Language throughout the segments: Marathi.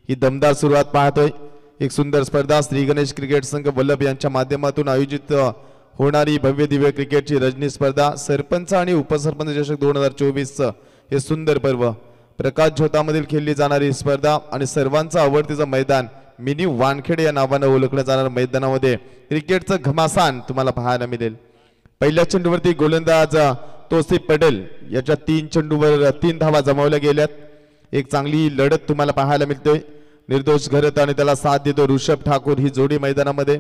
ही दमदार सुरुवात पाहतोय। एक सुंदर स्पर्धा श्री गणेश क्रिकेट संघ वल्लभ यांच्या माध्यमातून आयोजित होणारी भव्य दिव्य क्रिकेटची रजनी स्पर्धा सरपंच आणि उपसरपंच चषक 2024 हे सुंदर पर्व प्रकाश झोतामधील खेळली जाणारी स्पर्धा आणि सर्वांचा आवडतीचं मैदान मिनी वानखेडे या नावाने ओळखलं जाणाऱ्या मैदानामध्ये क्रिकेटचं घमासान तुम्हाला पाहायला मिळेल। पहिल्या चेंडूवरती गोलंदाज तौसिफ पटेल याच्या 3 चेंडूवर 3 धावा जमवल्या गेल्यात। एक चांगली लढत तुम्हाला पाहायला मिळते। निर्दोष घरत आणि त्याला साथ देतो ऋषभ ठाकूर ही जोडी मैदानामध्ये।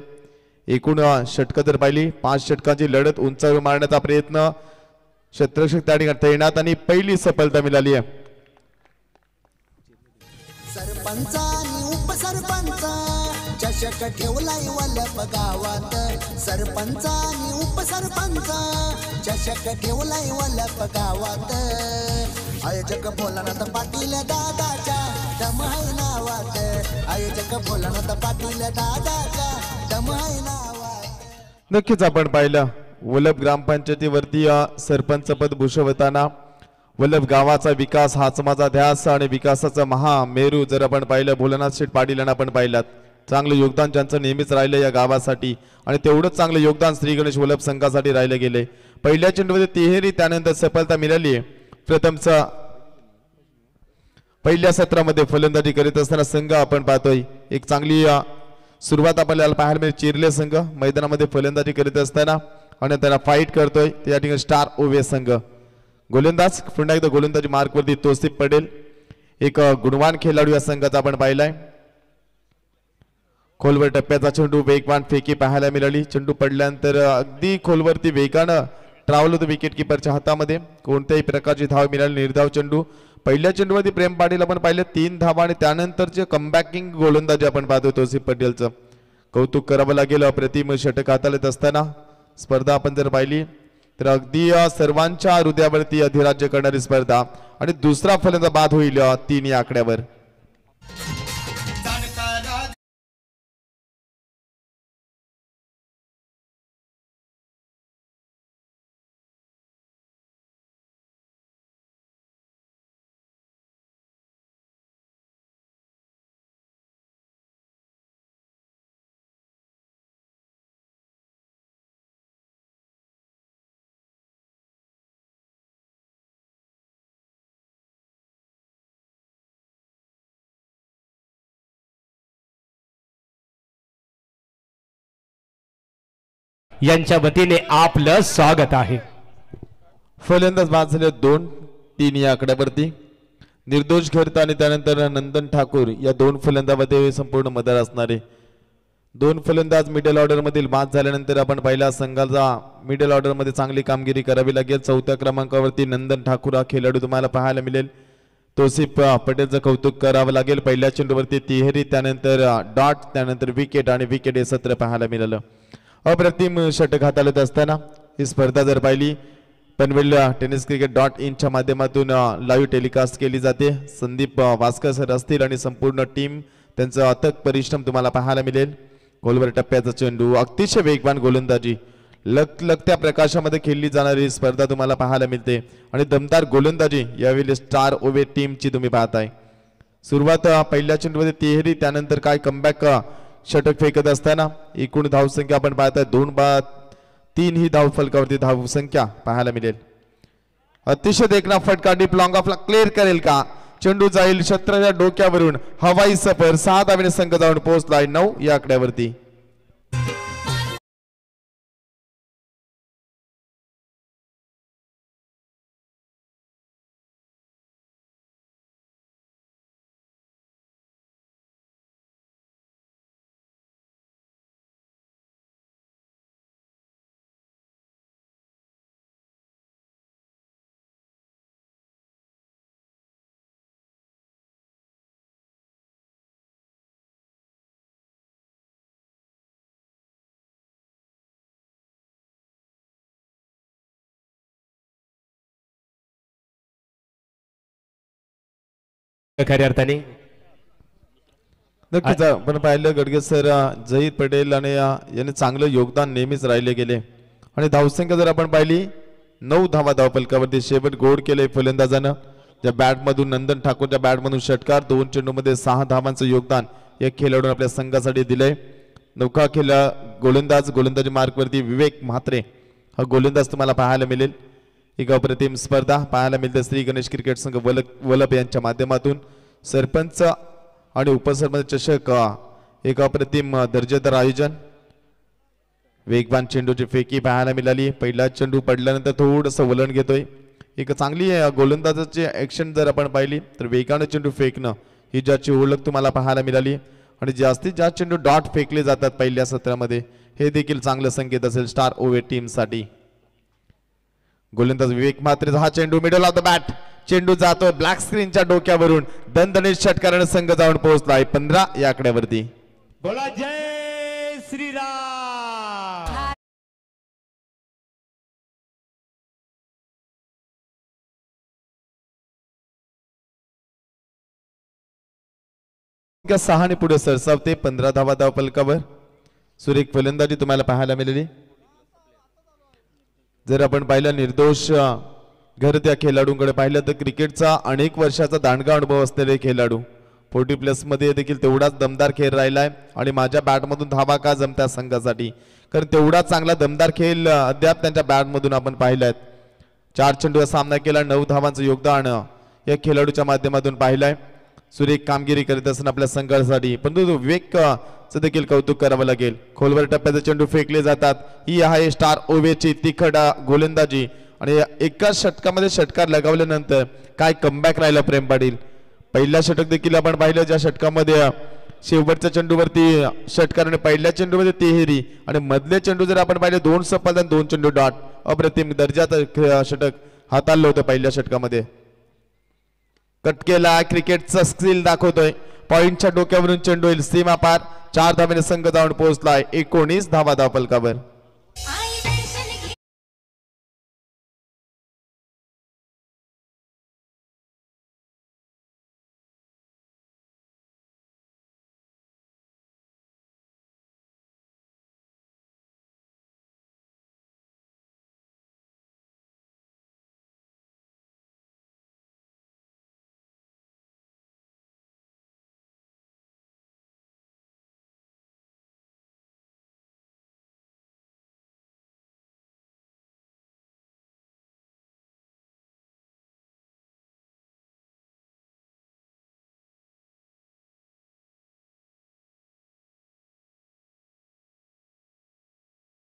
एकूण षटकं जर पाहिली 5 षटकांची लढत उंचावर मारण्याचा प्रयत्न क्षेत्ररक्षक त्या ठिकाणी तैनात आणि पहिली सफलता मिळाली आहे। सरपंच आणि उपसरपंच चषक ठेवलाय वल्लभ गावात। सरपंच आणि उपसरपंच चषक ठेवलाय वल्लभ गावात। आयोजक भोलानाथ पाटील दादाच्या दम आहे नावात। आयोजक भोलानाथ पाटील दादाच्या दम आहे नावात। नक्कीच आपण पाहिलं वल्लभ ग्रामपंचायतीवरती सरपंच पद भूषवताना वल्लभ गावाचा विकास हाच माझा ध्यास आणि विकासाचा महामेरू जर आपण पाहिलं भोलानाथ शेठ पाटील यांना आपण पाहिलात चांगलं योगदान ज्यांचं नेहमीच राहिलं या गावासाठी आणि तेवढंच चांगलं योगदान श्री गणेश वल्लभ संघासाठी राहिलं गेले। पहिल्या चेंडूमध्ये तिहेरी त्यानंतर सफलता मिळाली आहे। प्रथमचा पहिल्या सत्रामध्ये फलंदाजी करीत असताना संघ आपण पाहतोय एक चांगली सुरुवात आपल्याला पाहायला मिळेल। चिरले संघ मैदानामध्ये फलंदाजी करीत असताना आणि त्याला फाईट करतोय त्या ठिकाणी स्टार ओवे संघ। गोलंदाज पुन्हा एकदा गोलंदाजी मार्कवरती तौसिफ पटेल एक गुणवान खेळाडू या संघाचा आपण पाहिलाय। खोलवर टप्प्याचा चेंडू वेगवान फेकी पाहायला मिळाली। चेंडू पडल्यानंतर अगदी खोलवरती वेगानं ट्रॅव्हल होतो विकेट किपरच्या हातामध्ये कोणत्याही प्रकारची धाव मिळाली। निर्धाव चेंडू पहिल्या चेंडूवरती प्रेम पाटील आपण पाहिले 3 धावा आणि त्यानंतरचे कमबॅकिंग गोलंदाजी आपण पाहतो तौसिफ पटेलचं कौतुक करावं लागेल। अप्रतिम षटक हाताळत असताना स्पर्धा आपण जर पाहिली तर अगदी सर्वांच्या हृदयावरती अधिराज्य करणारी स्पर्धा आणि दुसरा फलंदाज बाद होईल 3 या आकड्यावर। यांच्या वतीने आपलं स्वागत आहे। फलंदाज बाद झाले 2-3 या आकड्यावरती निर्दोष घरत आणि त्यानंतर नंदन ठाकूर या 2 फलंदाजामध्ये संपूर्ण मदार असणारे 2 फलंदाज मिडल ऑर्डर मधील बाद झाल्यानंतर आपण पहिल्या संघाचा मिडल ऑर्डर मध्ये चांगली कामगिरी करावी लागेल। 4थ्या क्रमांकावरती नंदन ठाकूर हा खेळाडू तुम्हाला पाहायला मिळेल। तौसिफ पटेलचं कौतुक करावं लागेल। पहिल्या चेंडूवरती तिहेरी त्यानंतर डॉट त्यानंतर विकेट आणि विकेट हे सत्र पाहायला मिळालं। अप्रतिम षटक हाताळत असताना ही स्पर्धा जर पाहिली पनवेल टेनिस क्रिकेट .in च्या माध्यमातून लाईव्ह टेलिकास्ट केली जाते। संदीप वास्कर सर असतील आणि संपूर्ण टीम त्यांचं अथक परिश्रम तुम्हाला पाहायला मिळेल। गोलवर टप्प्याचा चेंडू अतिशय वेगवान गोलंदाजी लखलखत्या प्रकाशामध्ये खेळली जाणारी स्पर्धा तुम्हाला पाहायला मिळते आणि दमदार गोलंदाजी यावेळी स्टार ओवे टीमची तुम्ही पाहताय। सुरुवात पहिल्या चेंडूमध्ये तिहेरी त्यानंतर काय कमबॅक षटक फेकत असताना एकूण धावसंख्या आपण पाहताय 2 बाद 3 ही धाव फलकावरती धावसंख्या पाहायला मिळेल। अतिशय देखना फटका डीप लॉंग ऑफला क्लिअर करेल का? चेंडू जाईल छत्राच्या डोक्यावरून हवाई सफर 6 धावेने संघ जाऊन पोहोचलाय 9 या आकड्यावरती। खऱ्या अर्थाने नक्कीच आपण पाहिलं गडगे सर जहीर पटेल आणि यांनी चांगलं योगदान नेहमीच राहिले गेले आणि धावसंख्या जर आपण पाहिली 9 धावा धावफलकावरती शेवट गोड केले फलंदाजानं ज्या बॅटमधून नंदन ठाकूरच्या बॅटमधून षटकार 2 चेंडूमध्ये 6 धावांचं योगदान या खेळाडूने आपल्या संघासाठी दिलंय. नौका खेळा गोलंदाजी मार्कवरती विवेक म्हात्रे हा गोलंदाज तुम्हाला पाहायला मिळेल. एक अप्रतिम स्पर्धा पाहायला मिळते श्री गणेश क्रिकेट संघ वलप यांच्या माध्यमातून. सरपंच आणि उपसरपंच चषक एक अप्रतिम दर्जेदार आयोजन. वेगवान चेंडूची फेकी पाहायला मिळाली. पहिला चेंडू पडल्यानंतर थोडंसं वलण घेतोय. एक चांगली गोलंदाजाची ऍक्शन जर आपण पाहिली तर वेगानं चेंडू फेकणं ही ज्याची ओळख तुम्हाला पाहायला मिळाली आणि जास्तीत जास्त चेंडू डॉट फेकले जातात पहिल्या सत्रामध्ये हे देखील चांगलं संकेत असेल स्टार ओव्हे टीम साठी. गोलंदाज विवेक म्हात्रेचा हा चेंडू मिडल ऑफ द बॅट. चेंडू जातोय ब्लॅक स्क्रीनच्या डोक्यावरून. दणदणीत षटकाराने संघ जाऊन पोहोचलाय 15 या आकड्यावरती. बोला जय श्रीराम. सहाने पुढे सरसावते. 15 धावा धाव फलकावर. सुरेख फलंदाजी तुम्हाला पाहायला मिळाली. जर आपण पाहिलं निर्दोष घर त्या खेळाडूंकडे पाहिलं तर क्रिकेटचा अनेक वर्षाचा दांडगा अनुभव असलेले खेळाडू 40+ मध्ये देखील तेवढाच दमदार खेळ राहिलाय. आणि माझ्या बॅटमधून धावा का जमत्या संघासाठी कारण तेवढा चांगला दमदार खेळ अद्याप त्यांच्या बॅटमधून आपण पाहिलाय. 4 चेंडूचा सामना केला. 9 धावांचं योगदान या खेळाडूच्या माध्यमातून पाहिलंय. सुरेख कामगिरी करीत असताना आपल्या संघासाठी परंतु विवेकचं देखील कौतुक करावं लागेल. खोलवर टप्प्याचे चेंडू फेकले जातात. ही आहे स्टार ओव्हेची तिखट गोलंदाजी आणि एकाच षटकामध्ये षटकार लगावल्यानंतर काय कमबॅक राहिला प्रेम पाटील. पहिला षटक देखील आपण पाहिलं ज्या षटकामध्ये शेवटच्या चेंडूवरती षटकार आणि पहिल्या चेंडूमध्ये तिहेरी आणि मधले चेंडू जर आपण पाहिले 2 सफल आणि 2 चेंडू डॉट. अप्रतिम दर्जाचं षटक हाताळलं होतं पहिल्या षटकामध्ये. कट केला. क्रिकेटचा स्किल दाखवतोय. पॉइंटच्या डोक्यावरून चेंडू येईल सीमा पार. 4 धावेने संघ जाऊन पोहोचलाय 19 धावा धाव फलकावर.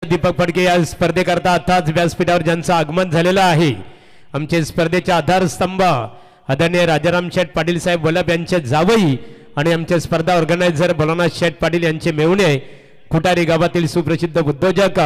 दीपक फडके या स्पर्धेकरता आताच व्यासपीठावर ज्यांचं आगमन झालेलं आहे आमचे स्पर्धेचे आधारस्तंभ आदरणीय राजाराम शेठ पाटील साहेब वलप यांचे जावई आणि आमचे स्पर्धा ऑर्गनायझर भोलानाथ शेठ पाटील यांचे मेहुणे खुटारी गावातील सुप्रसिद्ध उद्योजक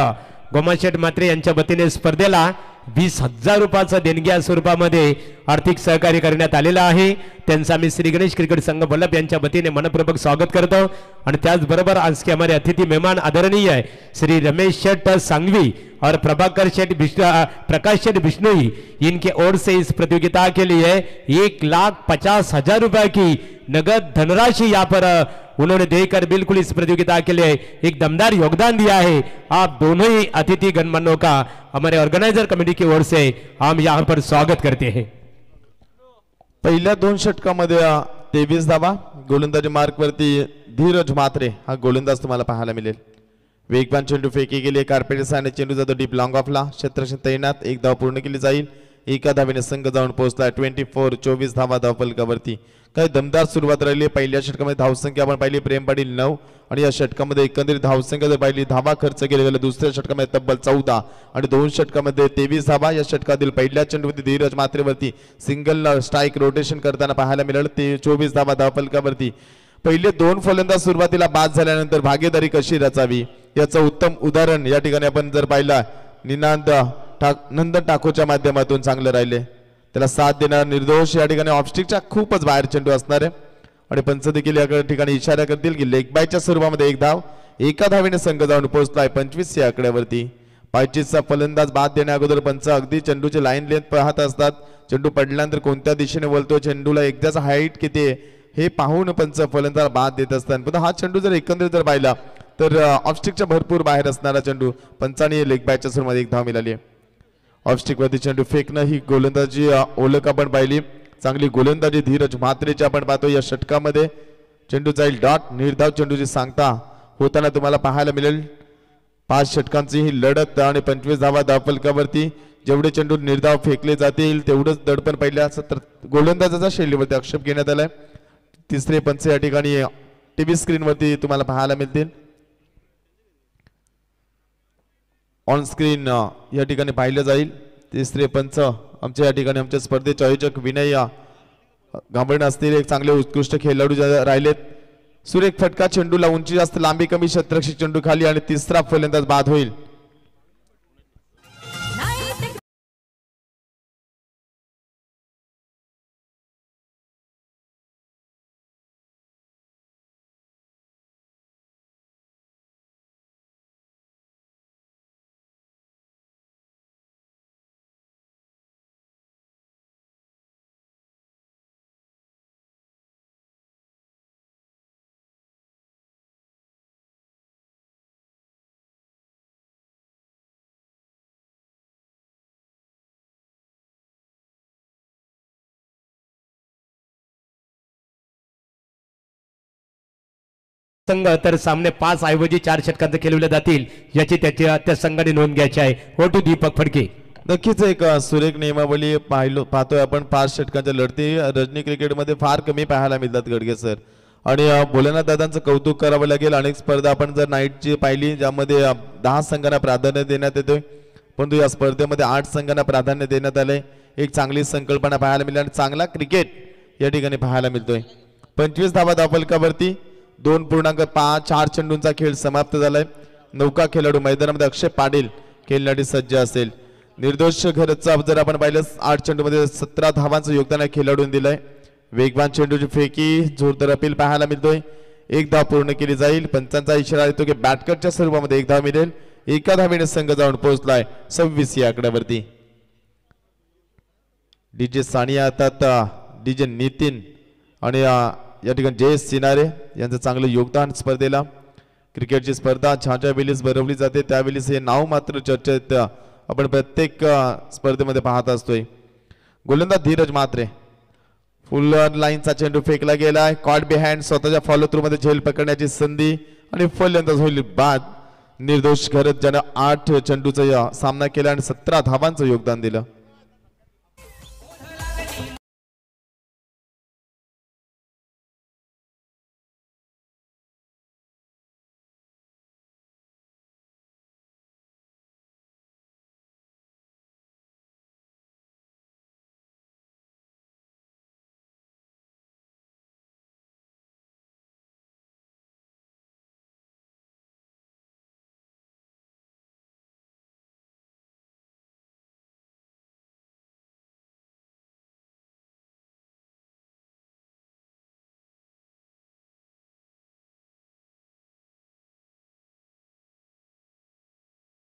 गोमाशेठ म्हात्रे यांच्या वतीने स्पर्धेला 20,000 रुपयाचं देणग्या स्वरूपामध्ये आर्थिक सहकार्य करण्यात आलेला आहे. त्यांचा आम्ही श्री गणेश क्रिकेट संघ वलप यांच्या वतीने मनपूर्वक स्वागत करतो. आणि त्याचबरोबर आज के हमारे अतिथि मेहमान आदरणीय है श्री रमेश शेठ सांगवी और प्रकाश शेठ बिश्नोई इनके ओर से इस प्रतियोगिता के लिए 1,50,000 रुपए की नगद धनराशि यहाँ पर उन्होंने देकर बिल्कुल इस प्रतियोगिता के लिए एक दमदार योगदान दिया है. आप दोनों ही अतिथि गणमान्यों का हमारे ऑर्गेनाइजर कमेटी की ओर से हम यहाँ पर स्वागत करते हैं. पहिल्या 2 षटकामध्ये 23 धावा. गोलंदाजी मार्कवरती धीरज म्हात्रे हा गोलंदाज तुम्हाला पाहायला मिळेल. वेगवान चेंडू फेकी गेली. कार्पेट आणि चेंडू जातो डीप लॉंग ऑफला. क्षेत्ररक्षण तैनात. 1 धाव पूर्ण केली जाईल. एका धावेने संघ जाऊन पोहोचला 24 धावा धाव फलकावरती. काही दमदार सुरुवात राहिली. पहिल्या षटकामध्ये धावसंख्या आपण पाहिली प्रेम पाटील 9 आणि या षटकामध्ये एकंदरीत धावसंख्या जर पाहिली धावा खर्च केले गेले. दुसऱ्या षटकामध्ये तब्बल 14 आणि 2 षटकामध्ये 23 धावा. या षटकातील पहिल्या चेंडूवरती धीरज म्हात्रेवरती सिंगल स्ट्राईक रोटेशन करताना पाहायला मिळालं. 24 धावा धाव फलकावरती. पहिले 2 फलंदाज सुरुवातीला बाद झाल्यानंतर भागीदारी कशी रचावी याचं उत्तम उदाहरण या ठिकाणी आपण जर पाहिला नंदन ठाकूरच्या माध्यमातून चांगले राहिले. त्याला साथ देणार निर्दोष या ठिकाणी ऑफस्टिकच्या खूपच बाहेर चेंडू असणार आहे आणि पंच देखील या ठिकाणी इशारा करतील की लेग बायच्या स्वरूपामध्ये 1 धाव. एका धावेने संघ जाऊन पोहोचलाय 25 या आकड्यावरती. 25चा फलंदाज बाद देण्या अगोदर पंच अगदी चेंडूची लाईन लेंथ पाहत असतात. चेंडू पडल्यानंतर कोणत्या दिशेने वळतो चेंडूला एकदाच हाईट किती आहे हे पाहून पंच फलंदाज बाद देत असतात. पण हा चेंडू जर एकंदरीत जर पाहिला तर ऑफस्टिकच्या भरपूर बाहेर असणारा चेंडू पंचाने लेग बायच्या स्वरूपामध्ये 1 धाव मिळाली आहे. ऑफस्टिक वरती चेंडू फेकणं ही गोलंदाजी ओळख आपण पाहिली. चांगली गोलंदाजी धीरज म्हात्रेची आपण पाहतो या षटकामध्ये. चेंडू जाईल डॉट. निर्धाव चेंडूची सांगता होताना तुम्हाला पाहायला मिळेल. 5 षटकांची ही लढत आणि 25 धावा धावफलकावरती. जेवढे चेंडू निर्धाव फेकले जातील तेवढंच दडपण पहिल्या गोलंदाजाच्या शैलीवरती आक्षेप घेण्यात आलाय. तिसरे पंच या ठिकाणी टीव्ही स्क्रीनवरती तुम्हाला पाहायला मिळतील. ऑन स्क्रीन या ठिकाणी पाहिलं जाईल. तिसरे पंच आमच्या या ठिकाणी आमच्या स्पर्धेचे आयोजक विनय गांभीर्ण असतील एक चांगले उत्कृष्ट खेळाडू राहिलेत. सुरेख फटका चेंडूला उंची जास्त लांबी कमी क्षेत्ररक्षक चेंडू खाली आणि तिसरा फलंदाज बाद होईल. संघ तर सामने 5 ऐवजी 4 षटकांचे खेळवले जातील याची त्या संघाने नोंद घ्यायची आहे. हो टू दीपक फडके. नक्कीच एक सुरेख नियमावली पाहतोय आपण. 5 षटकांच्या लढती रजनी क्रिकेटमध्ये फार कमी पाहायला मिळतात गडगे सर. आणि भोलेनाथ दादांचं कौतुक करावं लागेल. अनेक स्पर्धा आपण जर नाईटची पाहिली ज्यामध्ये 10 संघांना प्राधान्य देण्यात येतोय, परंतु या स्पर्धेमध्ये 8 संघांना प्राधान्य देण्यात आलंय. एक चांगली संकल्पना पाहायला मिळाली आणि चांगला क्रिकेट या ठिकाणी पाहायला मिळतोय. 25 धावा धावफलकावरती. 2.4 चेंडूंचा खेळ समाप्त झालाय. नौका खेळाडू मैदानामध्ये अक्षय पाटील खेळण्यासाठी सज्ज असेल. निर्दोष घरचा जर आपण पाहिलं 8 चेंडूमध्ये 17 धावांचं योगदान या खेळाडूंनी दिलंय. वेगवान चेंडूची फेकी जोरदार अपील पाहायला मिळतोय. 1 धाव पूर्ण केली जाईल. पंचांचा इशारा येतो की बॅटकटच्या स्वरूपामध्ये 1 धाव मिळेल. एका धावेने संघ जाऊन पोहोचलाय 26 या आकड्यावरती. डीजे सानिया येतात, डीजे नितीन आणि या ठिकाणी जयेश सिनारे यांचं चांगलं योगदान स्पर्धेला. क्रिकेटची स्पर्धा ज्या वेळेस भरवली जाते त्यावेळेस हे नाव मात्र चर्चेत आपण प्रत्येक स्पर्धेमध्ये पाहत असतोय. गोलंदाज धीरज म्हात्रे. फुल लाईनचा चेंडू फेकला गेलाय. कॉट बिहाइंड स्वतःच्या फॉलो थ्रू मध्ये झेल पकडण्याची संधी आणि फलंदाज होईल बाद. निर्दोष घरत ज्यानं 8 चेंडूचा सामना केला आणि 17 धावांचं योगदान दिलं.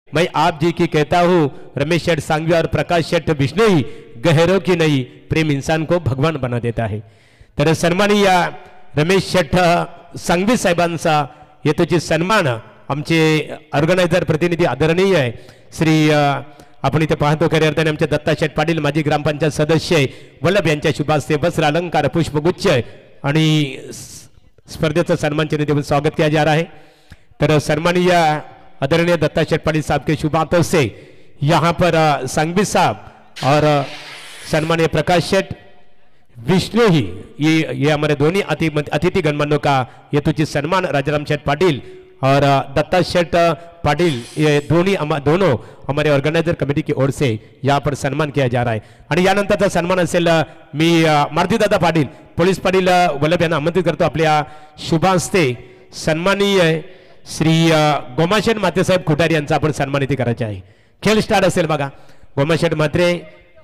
मैं आप जी की कहता हूँ रमेश शेठ सांगवी और प्रकाश शेठ बिश्नोई गहरों की नहीं प्रेम इंसान को भगवान बना देता है. तर सन्माननीय रमेश शेठ सांगवी साहेबांचा येतोची सन्मान आमचे ऑर्गनायझर प्रतिनिधी आदरणीय आहे श्री आपण इथे पाहतो खऱ्या अर्थाने आमचे दत्ता शेठ पाटील माजी ग्रामपंचायत सदस्य वल्लभ यांच्या शुभास्ते वस्त्र अलंकार पुष्पगुच्छ आणि स्पर्धेचं सन्मानचिन्ह देऊन स्वागत किया जा रहा है. तर सन्माननीय आदरणीय दत्ता शेठ पाटिल साहब के शुभ हाथों से यहाँ पर संघवी साहब और सन्माननीय प्रकाश शेठ विष्णु ही ये हमारे दोनों अतिथि गणमान्यों का ये तुझे सम्मान राजाराम शेठ पाटिल और दत्ता शेठ पाटिल ये दोनों हमारे ऑर्गेनाइजर कमेटी की ओर से यहाँ पर सम्मान किया जा रहा है. आणि यानंतरचा सन्मान असेल मी मारुतीदादा पाटील पोलीस पाटील वल्लभ यांना आमंत्रित करतो आपल्या शुभास्ते सन्माननीय श्री गोमाशेठ म्हात्रे साहेब खुटारी यांचा आपण सन्मानित करायचे आहे. खेळ स्टार्ट असेल बघा. गोमाशेठ म्हात्रे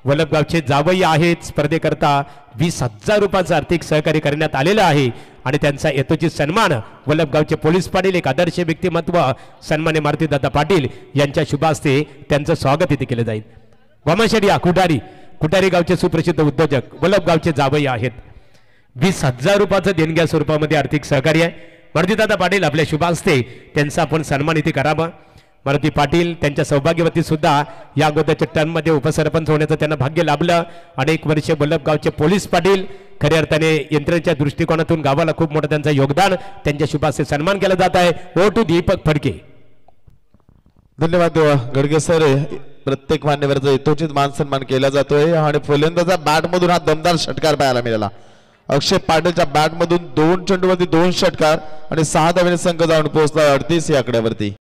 वल्लभगावचे जावई आहेत. स्पर्धेकरता 20,000 रुपयाचं आर्थिक सहकार्य करण्यात आलेलं आहे आणि त्यांचा यथोचित सन्मान वल्लभगावचे पोलीस पाटील एक आदर्श व्यक्तिमत्व सन्मान्य मारुतीदादा पाटील यांच्या शुभास्ते त्यांचं स्वागत इथे केलं जाईल. गोमाशेठ या खुटारी गावचे सुप्रसिद्ध उद्योजक वल्लभगावचे जावई आहेत. 20,000 रुपयाचं देणग्या स्वरूपामध्ये आर्थिक सहकार्य आहे. मारुतीदादा पाटील आपल्या शुभास्ते त्यांचा आपण सन्मान इथे करावा. मारुती पाटील त्यांच्या सौभाग्यवती सुद्धा या अगोदरच्या टर्ममध्ये उपसरपंच होण्याचं त्यांना भाग्य लाभलं. अनेक वर्षे बल्लभगावचे पोलीस पाटील खऱ्या अर्थाने यंत्रणेच्या दृष्टिकोनातून गावाला खूप मोठं त्यांचं योगदान, त्यांच्या शुभासे सन्मान केला जात आहे. Over to Deepak Phadke. धन्यवाद गडगे सर. प्रत्येक मान्यवराचा यथोचित मान सन्मान केला जातोय आणि फलंदाजा बॅट मधून हा दमदार षटकार पाहायला मिळाला. अक्षय पाटीलच्या बॅट मधून 2 चेंडूवरती 2 षटकार आणि 6 धावेने संघ जाऊन पोहोचला 38 या आकड्यावरती.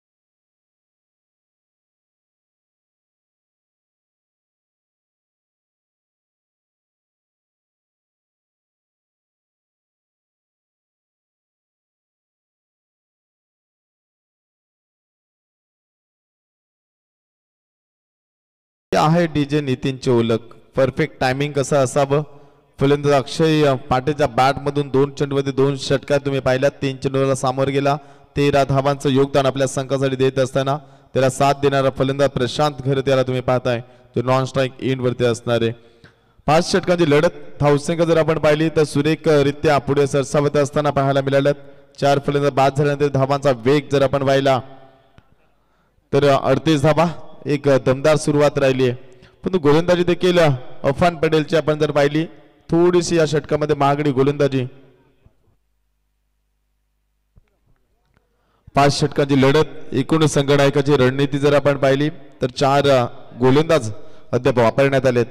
आहे डीजे नितीनचे ओळख. परफेक्ट टायमिंग कसं असावं. फलंदाज अक्षय पाटीलच्या बॅट मधून 2 चेंडूमध्ये 2 षटकार तुम्ही पाहिल्यात. 3 चेंडूला सामोरं गेला. 13 धावांचं योगदान आपल्या संघासाठी देत असताना त्याला साथ देणारा फलंदाज प्रशांत खरे त्याला तुम्ही पाहताय तो नॉन स्ट्राईक एंड वरती असणार आहे. 5 षटकांची लढत धावसंख्या जर आपण पाहिली तर सुरेखरित्या पुढे सरसावत असताना पाहायला मिळाल्यात. 4 फलंदाज बाद झाल्यानंतर धावांचा वेग जर आपण पाहिला तर 38 धावा. एक दमदार सुरुवात राहिली आहे. पण गोलंदाजी देखील अफान पटेलची आपण जर पाहिली थोडीशी या षटकामध्ये महागडी गोलंदाजी. 5 षटकांची लढत. एकूण संघनायकाची रणनीती जर आपण पाहिली तर 4 गोलंदाज अद्याप वापरण्यात आलेत.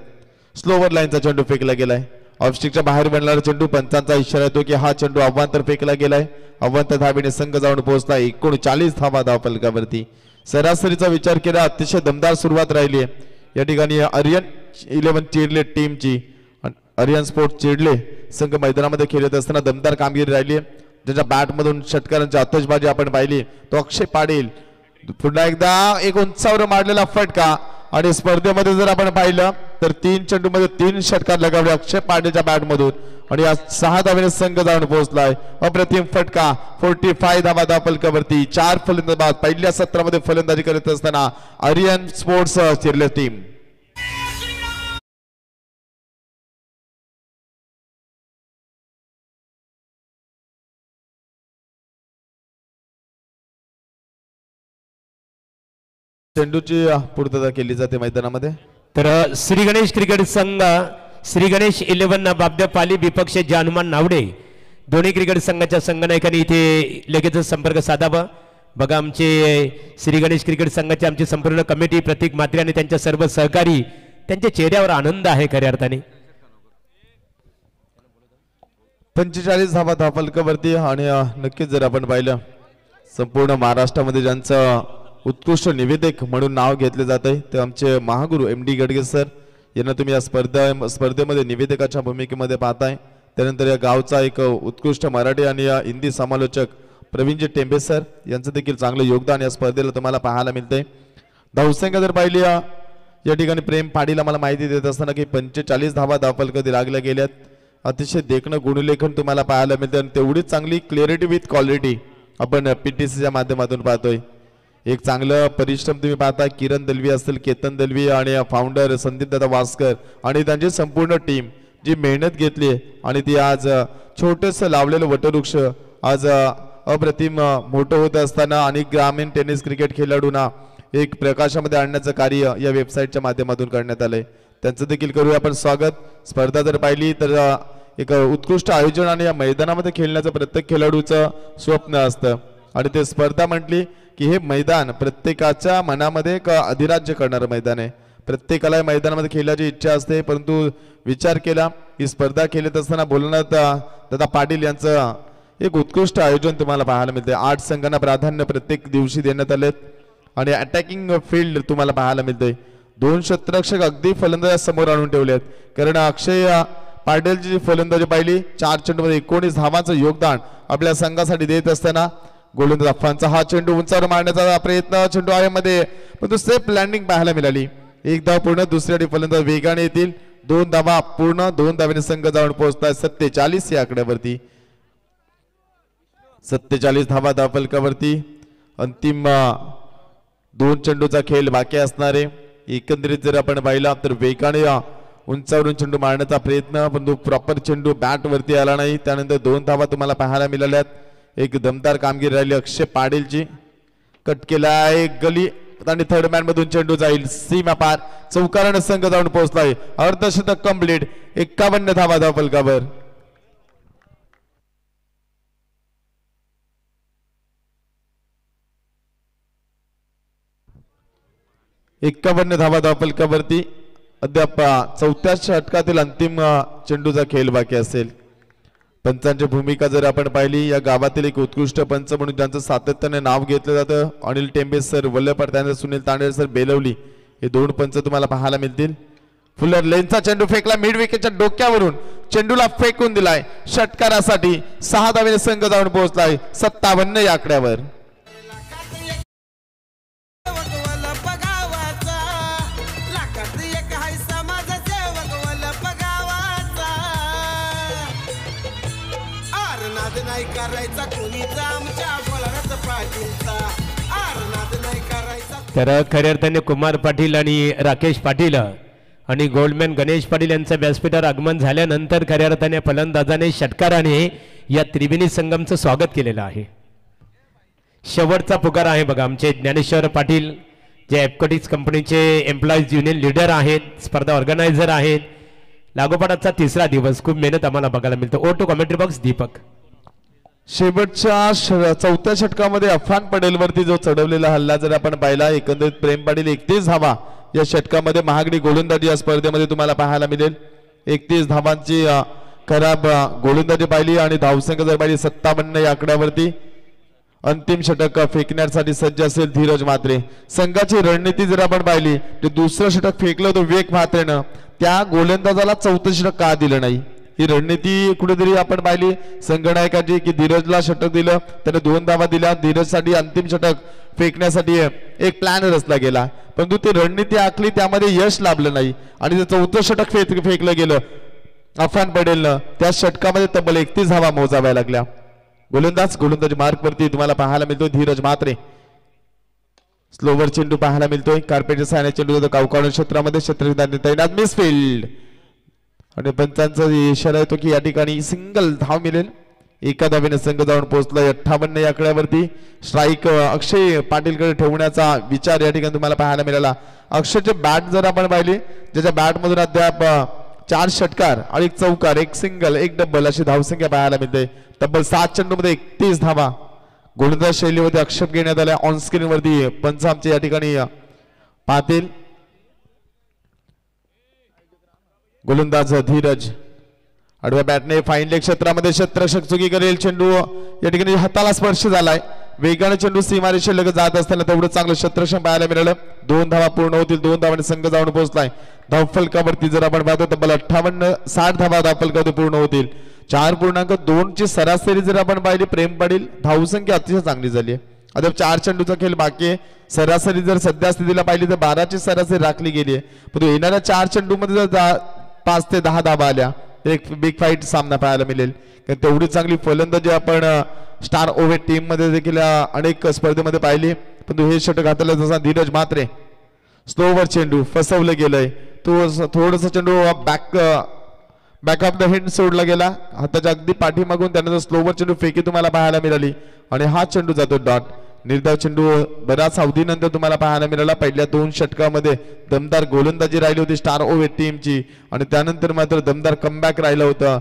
स्लोवर लाईनचा चेंडू फेकला गेलाय. ऑफस्टिकच्या बाहेर बनणारा चेंडू पंचांचा इशारा येतो की हा चेंडू अव्वांतर फेकला गेलाय. अव्वांतर धावेने संघ जाऊन पोहोचला 39 धावा धावफलकावरती. सरासरीचा विचार केला अतिशय दमदार सुरुवात राहिली आहे या ठिकाणी आर्यन 11 चिडले टीमची. आर्यन स्पोर्ट चिडले संघ मैदानामध्ये खेळत असताना दमदार कामगिरी राहिली आहे. ज्याच्या बॅट मधून षटकारांची आतषबाजी आपण पाहिली तो अक्षय पाटील. पुन्हा एकदा एक उंचावर मारलेला फटका आणि स्पर्धेमध्ये जर आपण पाहिलं तर 3 चेंडूमध्ये 3 षटकार लगावले अक्षय पाटीलच्या बॅट मधून आणि आज 6 धावेने संघ जाऊन पोहोचलाय. अप्रतिम फटका. 45 धावा धावफलकावरती. 4 फलंदाज पहिल्या सत्रामध्ये फलंदाजी करत असताना आर्यन स्पोर्ट्स चिरले टीम. चेंडूची पूर्तता केली जाते मैदानामध्ये. तर श्री गणेश क्रिकेट संघ श्री गणेश 11 बाबदेपाली विपक्ष हनुमान नावडे दोन्ही क्रिकेट संघाच्या संघनायकांनी इथे लगेच संपर्क साधावा. बघा आमचे श्री गणेश क्रिकेट संघाची आमची संपूर्ण कमिटी प्रतीक म्हात्रे आणि त्यांच्या सर्व सहकारी त्यांच्या चेहऱ्यावर आनंद आहे खऱ्या अर्थाने. 45 धावा धावफलकावरती आणि नक्कीच जर आपण पाहिलं संपूर्ण महाराष्ट्रामध्ये ज्यांचं उत्कृष्ट निवेदक म्हणून नाव घेतले जात आहे ते आमचे महागुरु MD गडगे सर यांना तुम्ही या स्पर्धेमध्ये निवेदकाच्या भूमिकेमध्ये पाहताय. त्यानंतर या गावचा एक उत्कृष्ट मराठी आणि हिंदी समालोचक प्रवीणजी टेंबे सर यांचं देखील चांगलं योगदान या स्पर्धेला तुम्हाला पाहायला मिळतंय. धावसंख्या जर पाहिली या ठिकाणी प्रेम पाटील आम्हाला माहिती देत असताना की 45 धावा धावफलकावरती लागल्या गेल्यात. अतिशय देखणं गुणलेखन तुम्हाला पाहायला मिळतं आणि तेवढीच चांगली क्लिअरिटी विथ क्वालिटी आपण PTCच्या माध्यमातून पाहतोय. एक चांगलं परिश्रम तुम्ही पाहता. किरण दलवी असतील, केतन दलवी आणि फाउंडर संदीप दादा वास्कर आणि त्यांची संपूर्ण टीम जी मेहनत घेतली आणि ती आज छोटंसं लावलेलं वटवृक्ष आज अप्रतिम मोठं होत असताना अनेक ग्रामीण टेनिस क्रिकेट खेळाडूंना एक प्रकाशामध्ये आणण्याचं कार्य या वेबसाईटच्या माध्यमातून करण्यात आलंय. त्यांचं देखील करूया आपण स्वागत. स्पर्धा जर पाहिली तर एक उत्कृष्ट आयोजन आणि या मैदानामध्ये खेळण्याचं प्रत्येक खेळाडूचं स्वप्न असतं आणि ते स्पर्धा म्हटली की हे मैदान प्रत्येकाच्या मनामध्ये एक अधिराज्य करणारं मैदान आहे. प्रत्येकाला या मैदानामध्ये खेळायची इच्छा असते परंतु विचार केला ही स्पर्धा खेळत असताना बोलण्यात दादा पाटील यांचं एक उत्कृष्ट आयोजन तुम्हाला पाहायला मिळते. 8 संघांना प्राधान्य प्रत्येक दिवशी देण्यात आलेत आणि अटॅकिंग फील्ड तुम्हाला पाहायला मिळते. 2 शतरक्षक अगदी फलंदाज समोर आणून ठेवलेत कारण अक्षय पाटीलची फलंदाजी पाहिली 4 चेंडूमध्ये 19 धावांचं योगदान आपल्या संघासाठी देत असताना गोलंदाज अफानचा हा चेंडू उंचावर मारण्याचा प्रयत्न चेंडू आयामध्ये पण सेफ लँडिंग पाहायला मिळाली. 1 धाव पूर्ण. दुसऱ्या फलंदाज वेगाने येतील. 2 धावा पूर्ण. 2 धावेने संघ जाऊन पोहोचताय 47 या आकड्यावरती. 47 धावा धावफलकावरती. अंतिम 2 चेंडूचा खेळ बाकी असणारे. एकंदरीत जर आपण पाहिला तर वेगाने उंचावरून चेंडू मारण्याचा प्रयत्न परंतु प्रॉपर चेंडू बॅट वरती आला नाही. त्यानंतर 2 धावा तुम्हाला पाहायला मिळाल्यात. एक दमदार कामगिरी राहिली अक्षय पाटीलची. कट केला एक गली आणि थर्ड मॅन मधून चेंडू जाईल सीमा पार. चौकारानं संघ जाऊन पोहोचलाय. अर्धशतक कंप्लीट. 51 धावा धावफलकावर. 51 धावा धावफलकावरती. अद्याप चौथ्या षटकातील अंतिम चेंडूचा खेळ बाकी असेल. पंचांची भूमिका जर आपण पाहिली, या गावातील एक उत्कृष्ट पंच म्हणून ज्यांचं सातत्याने नाव घेतलं जातं, अनिल टेंबे सर, वल्लभपाट त्यानंतर सुनील तांडेल सर, बेलवली, हे दोन पंच तुम्हाला पाहायला मिळतील. फुलर लेनचा चेंडू फेकला मिड विकेटच्या डोक्यावरून. चेंडूला फेकून दिलाय षटकारासाठी. 6 धावेने संघ जाऊन पोहोचलाय 57 या आकड्यावर. तर खऱ्या अर्थाने कुमार पाटील आणि राकेश पाटील आणि गोल्डमॅन गणेश पाटील यांचं व्यासपीठावर आगमन झाल्यानंतर खऱ्या अर्थाने फलंदाजाने षटकाराने या त्रिवेणी संगमचं स्वागत केलेलं आहे. शेवटचा पुकार आहे बघा. आमचे ज्ञानेश्वर पाटील जे एपकोटिक्स कंपनीचे एम्प्लॉईज युनियन लीडर आहेत, स्पर्धा ऑर्गनायझर आहेत. लागोपाठचा तिसरा दिवस, खूप मेहनत आम्हाला बघायला मिळतं. Over to commentary box Deepak. शेवटच्या चौथ्या षटकामध्ये अफान पटेलवरती जो चढवलेला हल्ला जर आपण पाहिला, एकंदरीत प्रेम पाटील 31 धावा या षटकामध्ये महागडी गोलंदाजी या स्पर्धेमध्ये तुम्हाला पाहायला मिळेल. 31 धावांची खराब गोलंदाजी पाहिली आणि धावसंख्या जर पाहिली 57 या आकड्यावरती. अंतिम षटक फेकण्यासाठी सज्ज असेल धीरज म्हात्रे. संघाची रणनीती जर आपण पाहिली, जे दुसरं षटक फेकलं होतं विवेक म्हात्रेनं, त्या गोलंदाजाला चौथं षटक का दिलं नाही, ही रणनीती कुठेतरी आपण पाहिली संघनायकाची, की धीरजला षटक दिलं, त्याने 2 धावा दिल्या. धीरजसाठी अंतिम षटक फेकण्यासाठी एक प्लॅन रचला गेला, परंतु ती रणनीती आखली, त्यामध्ये यश लाभलं नाही आणि जे चौथं षटक फेकलं गेलं अफान पटेलनं, त्या षटकामध्ये तब्बल 31 धावा मोजाव्या लागल्या. गोलंदाजी मार्क वरती तुम्हाला पाहायला मिळतोय धीरज म्हात्रे. स्लोवर चेंडू पाहायला मिळतोय. कार्पेटच्या सहाय्याने चेंडू कावकावण क्षेत्रामध्ये क्षेत्ररक्षक तैनात. मिसफिल्ड आणि पंचांचा इशारा येतो की या ठिकाणी सिंगल धाव मिळेल. 1 धावेने संघ जाऊन पोहोचलाय 58 या आकड्यावरती. स्ट्राईक अक्षय पाटीलकडे ठेवण्याचा विचार या ठिकाणी तुम्हाला पाहायला मिळाला. अक्षयचे बॅट जर आपण पाहिली, ज्याच्या बॅट मधून अद्याप 4 षटकार आणि 1 चौकार, 1 सिंगल, 1 डबल अशी धावसंख्या पाहायला मिळते. तब्बल 7 चेंडूमध्ये 31 धावा गोलंदाज शैलीमध्ये आक्षेप घेण्यात आला. ऑन स्क्रीन वरती पंच आमचे या ठिकाणी पाहतील. गोलंदाज धीरज आडव्या बॅटने फाईन लेग क्षेत्रामध्ये क्षेत्ररक्षक चुकी करेल. चेंडू या ठिकाणी हाताला स्पर्श झालाय. वेगाने चेंडू सीमारेषे लगत जात असताना तेवढं चांगलं क्षेत्ररक्षण पाहायला मिळालं. 2 धावा पूर्ण होतील. 2 धावांनी संघ जाऊन पोहोचलाय. धावफलकावरती जर आपण पाहतो तब्बल 58-60 धावा धावफलकावरती पूर्ण होतील. 4.2 ची सरासरी जर आपण पाहिली, प्रेम पाटील धावसंख्या अतिशय चांगली झाली आहे. आता 4 चेंडूचा खेळ बाकी आहे. सरासरी जर सध्या स्थितीला पाहिली तर 12 ची सरासरी राखली गेली आहे, पण येणाऱ्या 4 चेंडूमध्ये जर 5 ते 10 धावा आल्या तर एक बिग फाईट सामना पाहायला मिळेल. कारण तेवढी चांगली फलंदाजी आपण स्टार ओव्हर टीम मध्ये देखील अनेक स्पर्धेमध्ये पाहिली, पण हे षटक हाताला जसा धीरज म्हात्रे. स्लोवर चेंडू फसवलं गेलंय. तो थोडस चेंडू बॅक ऑफ द हेड सोडला गेला, हाताच्या अगदी पाठीमागून. त्यानंतर स्लोवर चेंडू फेकी तुम्हाला पाहायला मिळाली आणि हा चेंडू जातो डॉट. निर्धाव चेंडू बराच अवधीनंतर तुम्हाला पाहायला मिळाला. पहिल्या 2 षटकामध्ये दमदार गोलंदाजी राहिली होती स्टार ओव्हर टीमची आणि त्यानंतर मात्र दमदार कमबॅक राहिलं होतं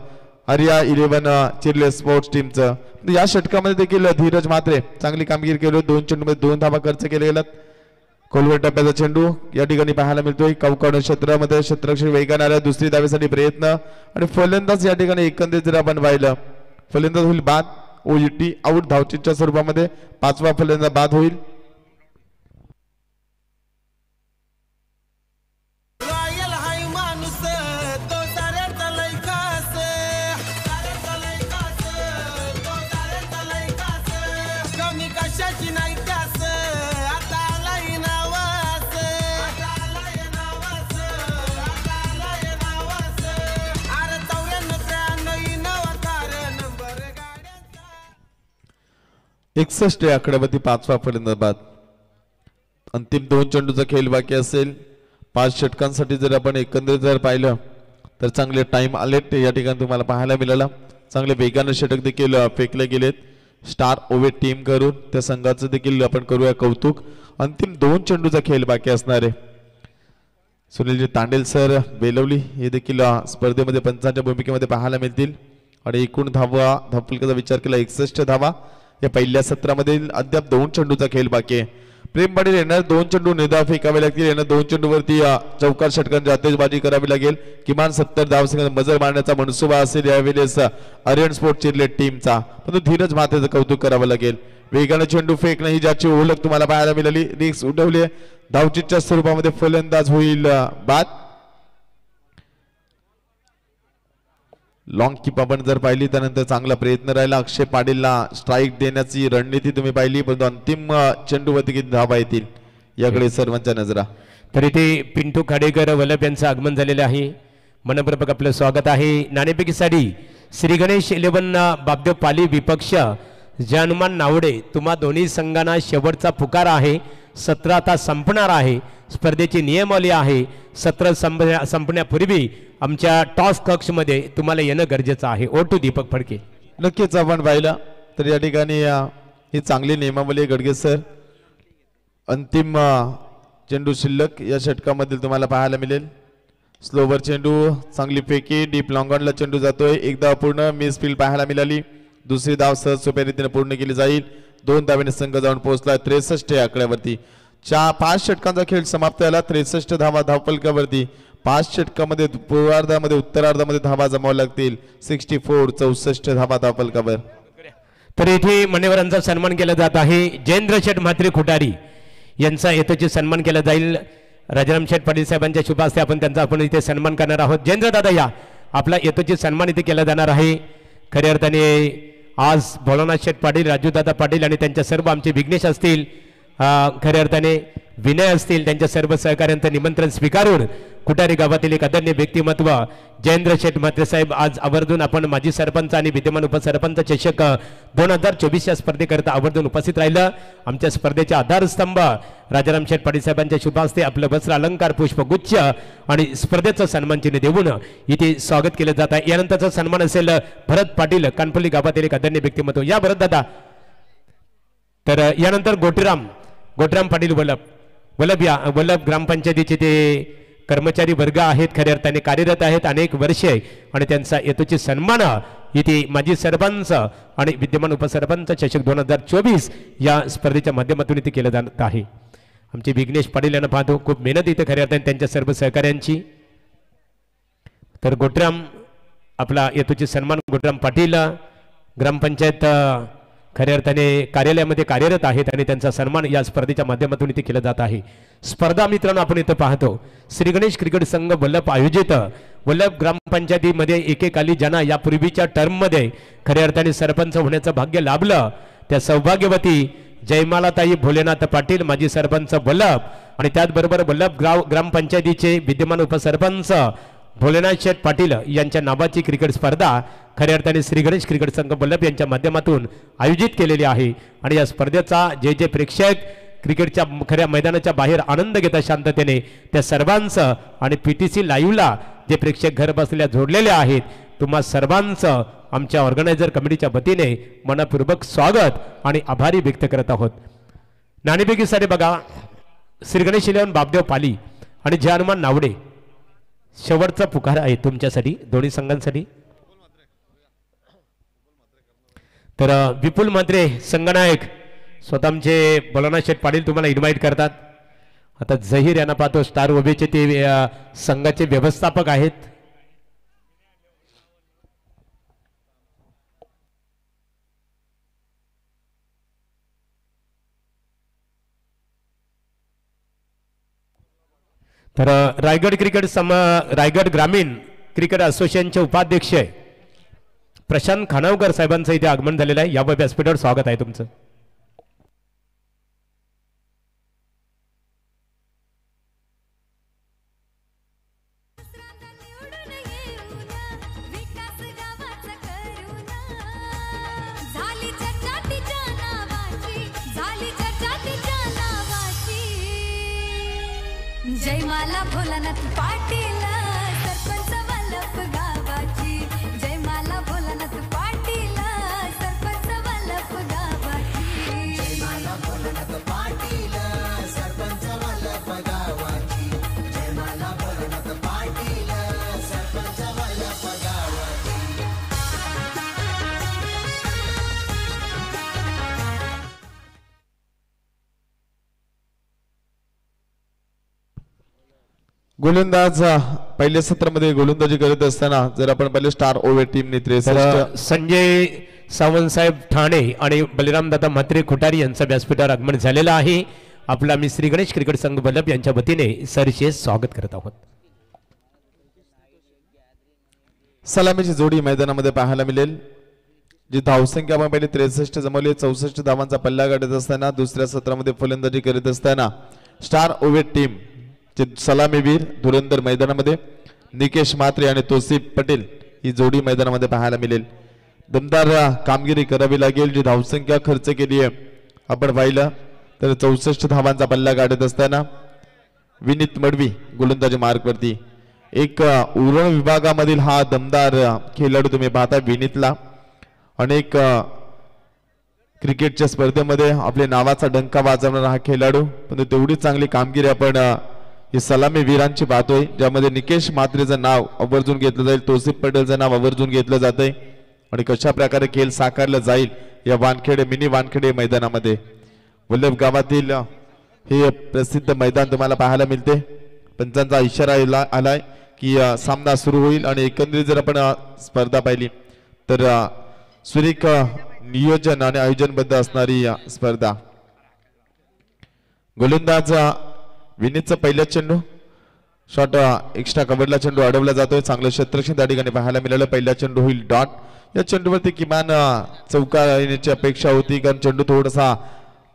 हरिया 11 चिरले स्पोर्ट्स टीमचं. या षटकामध्ये देखील धीरज म्हात्रे चांगली कामगिरी केली. 2 चेंडूमध्ये 2 धावा खर्च केले गेलात. खोलवर टप्प्याचा चेंडू या ठिकाणी पाहायला मिळतोय. कावकावण क्षेत्रामध्ये क्षेत्ररक्षक वेगाने आला. दुसरी धावेसाठी प्रयत्न आणि फलंदाज या ठिकाणी एकंदरीत जर आपण पाहिलं, फलंदाज होईल बाद. ओयूटी आउट धावचीच्या स्वरूपामध्ये 5वा फलंदाज बाद होईल. एकसष्ट आकड्यावरती 5वा फलंदाज बाद. अंतिम 2 चेंडूचा खेळ बाकी असेल. 5 षटकांसाठी जर आपण एकंदरीत जर पाहिलं तर चांगले टाइम आले या ठिकाणी तुम्हाला पाहायला मिळाला. चांगले वेगाने षटक देखील फेकले गेलेत स्टार ओव्हर टीम करून. त्या संघाचं देखील आपण करूया कौतुक. अंतिम 2 चेंडूचा खेळ बाकी असणार आहे. सुनीलजी तांडेल सर बेलवली हे देखील स्पर्धेमध्ये पंचांच्या भूमिकेमध्ये पाहायला मिळतील. आणि एकूण धावफलकाचा विचार केला 61 धावा या पहिल्या सत्रामध्ये. अद्याप 2 चेंडूचा खेळ बाकी आहे. प्रेम पाटील येणार 2 चेंडू निर्धाव फेकावे लागतील. यांना 2 चेंडूवरती चौकार षटकांची आतिषबाजी करावी लागेल. किमान 70 धावसंख्या मजल मारण्याचा मनसुबा असेल यावेळेस आर्यन स्पोर्ट चिरलेट टीमचा. परंतु धीरज मातेचं कौतुक करावं लागेल. वेगाने चेंडू फेक नाही ज्याची ओळख तुम्हाला पाहायला मिळाली. रिक्स उठवली धावचीच्या स्वरूपामध्ये फलंदाज होईल बाद. लॉंग कीप आपण जर पाहिली त्यानंतर चांगला प्रयत्न राहिला. अक्षय पाटीलला स्ट्राईक देण्याची रणनीती तुम्ही पाहिली परंतु अंतिम चेंडूवरती किती धावा येतील याकडे सर्वांच्या नजरा. तर इथे पिंटू खाडेकर वल्लभ यांचं आगमन झालेलं आहे. मनपूर्वक आपलं स्वागत आहे. नाणेफेकीसाठी श्री गणेश 11 बाबदेव पाली विपक्ष जानमान नावडे तुम्हा दोन्ही संघांना शेवटचा पुकार आहे. सत्र आता संपणार आहे. स्पर्धेची नियमावली आहे. सत्र संपण्यापूर्वी आमच्या टॉस कक्षमध्ये तुम्हाला येणं गरजेचं आहे. ओ2 दीपक फडके. नक्कीच आपण पाहिलं तर या ठिकाणी ही चांगली नियमावली गडगे सर. अंतिम चेंडू शिल्लक या षटकामधील तुम्हाला पाहायला मिळेल. स्लोवर चेंडू चांगली फेकी डीप लॉंगॉनला चेंडू जातोय. एकदा अपूर्ण मिस फील्ड पाहायला मिळाली. दुसरी धाव सहज सोप्या रीतीने पूर्ण केली जाईल. 2 धावेने संघ जाऊन पोहोचला 63 या आकड्यावरती. 5 षटकांचा खेळ समाप्त झाला. 63 धावा धावफलकावरती. 5 षटकामध्ये पूर्वार्धामध्ये उत्तरार्धामध्ये धावा जमावा लागतील. 64 धावा धावफलकावर. तर इथे मान्यवरांचा सन्मान केला जात आहे. जयेंद्र शेठ म्हात्रे खुटारी यांचा यथोचित सन्मान केला जाईल. राजाराम शेठ पाटील साहेबांच्या शुभ हस्ते आपण इथे सन्मान करणार आहोत. जयेंद्र दादा या आपला यथोचित सन्मान इथे केला जाणार आहे. खऱ्या अर्थाने आज भोलानाथ शेठ पाटील राजूदादा पाटील आणि त्यांच्या सर्व आमचे विघ्नेश असतील खऱ्या अर्थाने विनय असतील त्यांच्या सर्व सहकार्यांचं निमंत्रण स्वीकारून कुटारी गावातील एक आदरणीय व्यक्तिमत्व जयेंद्र शेठ म्हात्रे साहेब आज आवर्जून आपण माजी सरपंच आणि विद्यमान उपसरपंच चषक 2024 या स्पर्धेकरता आवर्जून उपस्थित राहिलं. आमच्या स्पर्धेचे आधारस्तंभ राजाराम शेठ पाटील साहेबांच्या शुभ हस्ते आपलं वस्त्र अलंकार पुष्पगुच्छ आणि स्पर्धेचं सन्मान चिन्ह देऊन इथे स्वागत केलं जात आहे. यानंतरचा सन्मान असेल भरत पाटील कानपल्ली गावातील एक आदरणीय व्यक्तिमत्व. या भरत दादा. तर यानंतर गोटीराम पाटील वल्लभ ग्रामपंचायतीचे ते कर्मचारी वर्ग आहेत. खऱ्या अर्थाने कार्यरत आहेत अनेक वर्षे आणि त्यांचा यथोचित सन्मान इथे माजी सरपंच आणि विद्यमान उपसरपंच चषक 2024 या स्पर्धेच्या माध्यमातून इथे केलं जात आहे. आमचे विघ्नेश पाटील यांना पाहतो खूप मेहनत इथे खऱ्या अर्थाने त्यांच्या सर्व सहकार्यांची. तर गोटीराम आपला यथोचित सन्मान गोटीराम पाटील ग्रामपंचायत खऱ्या अर्थाने कार्यालयामध्ये कार्यरत आहेत आणि त्यांचा सन्मान या स्पर्धेच्या माध्यमातून इथे केला जात आहे. स्पर्धा मित्रांनो आपण इथं पाहतो श्री गणेश क्रिकेट संघ वल्लभ आयोजित वल्लभ ग्रामपंचायतीमध्ये एकेकाली ज्यांना यापूर्वीच्या टर्ममध्ये खऱ्या अर्थाने सरपंच होण्याचं भाग्य लाभलं त्या सौभाग्यवती जयमालाताई भोलेनाथ पाटील माजी सरपंच वल्लभ आणि त्याचबरोबर वल्लभ ग्रामपंचायतीचे विद्यमान उपसरपंच भोलेनाथ शेठ पाटील यांच्या नावाची क्रिकेट स्पर्धा खऱ्या अर्थाने श्री गणेश क्रिकेट संघ वल्लभ यांच्या माध्यमातून आयोजित केलेली आहे. आणि या स्पर्धेचा जे प्रेक्षक क्रिकेटच्या खऱ्या मैदानाच्या बाहेर आनंद घेतात शांततेने त्या सर्वांचं आणि PTC लाईव्हला जे प्रेक्षक घर बसलेल्या जोडलेले आहेत तुम्हा सर्वांचं आमच्या ऑर्गनायझर कमिटीच्या वतीने मनपूर्वक स्वागत आणि आभारी व्यक्त करत आहोत. नाणेफेकीसाठी बघा श्री गणेश 11 बाबदेव पाली आणि जय हनुमान नावडे शेवटचा पुकार आहे तुमच्यासाठी दोन्ही संघांसाठी. तर विपुल म्हात्रे संघनायक स्वतः आमचे भोलानाथ शेठ पाटील तुम्हाला इन्व्हाइट करतात. आता जहीर यांना पाहतो स्टार उभेचे ते संघाचे व्यवस्थापक आहेत. तर रायगड ग्रामीण क्रिकेट असोसिएशनचे उपाध्यक्ष प्रशांत खानावकर साहेबांचं इथे आगमन झालेलं आहे. या व्यासपीठावर स्वागत आहे तुमचं. जयमाला भोलानाथ पाटील सरपंच वल्लभ गावाची. जयमाला भोलानाथ पाटील सरपंच वल्लभ गावाची. जयमाला भोलानाथ पाटील गोलंदाज पहिल्या सत्रामध्ये गोलंदाजी करत असताना जर आपण पहिले स्टार ओव्हर टीमने 63 संजय सावंत साहेब ठाणे आणि बलिराम दादा म्हात्रे खुटारी यांचा व्यासपीठावर आगमन झालेला आहे. आपला मी श्री गणेश क्रिकेट संघ बल्लभ यांच्या वतीने सरचे स्वागत करत आहोत. सलामीची जोडी मैदानामध्ये पाहायला मिळेल. जी धावसंख्या आपण पहिले 63 जमवली. 64 धावांचा पल्ला गाठत असताना दुसऱ्या सत्रामध्ये फलंदाजी करत असताना स्टार ओव्हर टीम चे सलामीवीर धुरंधर मैदानामध्ये निकेश म्हात्रे आणि तोसिफ पटेल ही जोडी मैदानामध्ये पाहायला मिळेल. दमदार कामगिरी करावी लागेल. जी धावसंख्या खर्च केली आहे आपण पाहिलं तर 64 धावांचा पल्ला गाठत असताना विनीत मडवी गोलंदाजी मार्कवरती. एक उरण विभागामधील हा दमदार खेळाडू तुम्ही पाहता. विनीतला अनेक क्रिकेटच्या स्पर्धेमध्ये आपल्या नावाचा डंका वाजवणारा हा खेळाडू, पण तेवढी चांगली कामगिरी आपण ही सलामी वीरांची पाहतोय, ज्यामध्ये निकेश म्हात्रेचं नाव आवर्जून घेतलं जाईल, तोसिफ पटेलचं नाव आवर्जून घेतलं जातंय आणि कशा प्रकारे खेळ साकारला जाईल या वानखेडे मिनी वानखेडे मैदानामध्ये. वल्लभ गावातील हे प्रसिद्ध मैदान तुम्हाला पाहायला मिळते. पंचांचा इशारा आलाय की सामना सुरू होईल आणि एकंदरीत जर आपण स्पर्धा पाहिली तर सुरेख नियोजन आणि आयोजनबद्ध असणारी स्पर्धा. गोलंदाज विनीतचा पहिला चेंडू शॉट एक्स्ट्रा कव्हरला चेंडू अडवला जातोय. चांगलं क्षेत्ररक्षण त्या ठिकाणी पाहायला मिळालं. पहिला चेंडू होईल डॉट. या चेंडूवरती किमान चौकार येण्याची अपेक्षा होती, कारण चेंडू थोडासा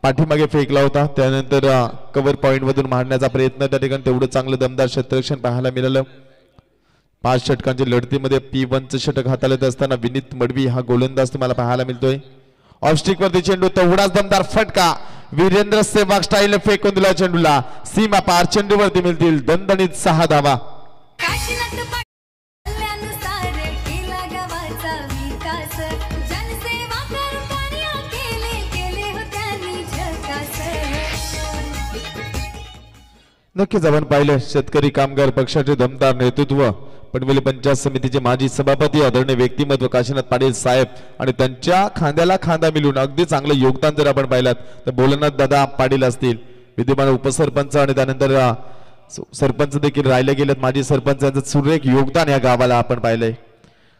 पाठीमागे फेकला होता. त्यानंतर कव्हर पॉइंट मधून मारण्याचा प्रयत्न त्या ठिकाणी तेवढं चांगलं दमदार क्षेत्ररक्षण पाहायला मिळालं. 5 षटकांच्या लढतीमध्ये P1चं षटक हाताळत असताना विनीत मडवी हा गोलंदाज तुम्हाला पाहायला मिळतोय. ऑफस्टिक वरती चेंडू तेवढाच दमदार फटका. वीरेंद्र सेवाग स्टाईल फेकून दिला चेंडूला. सीमा पार चेंडूवरती मिळतील दणदणीत 6 धावा. काशीनाथ पाटलानुसार केला गावाचा विकास. जनसेवा करून कार्य केले हो त्यांनी झकास. नक्कीच आपण पाहिलं शेतकरी कामगार पक्षाचे दमदार नेतृत्व, पनवेल पंचायत समितीचे माजी सभापती आदरणीय व्यक्तिमत्व काशीनाथ पाटील साहेब आणि त्यांच्या खांद्याला खांदा मिळून अगदी चांगलं योगदान जर आपण पाहिलं तर भोलेनाथ दादा पाटील असतील, विद्यमान उपसरपंच आणि त्यानंतर सरपंच देखील राहिले गेलेत माजी सरपंच, यांचं सुरेख योगदान या गावाला आपण पाहिलंय.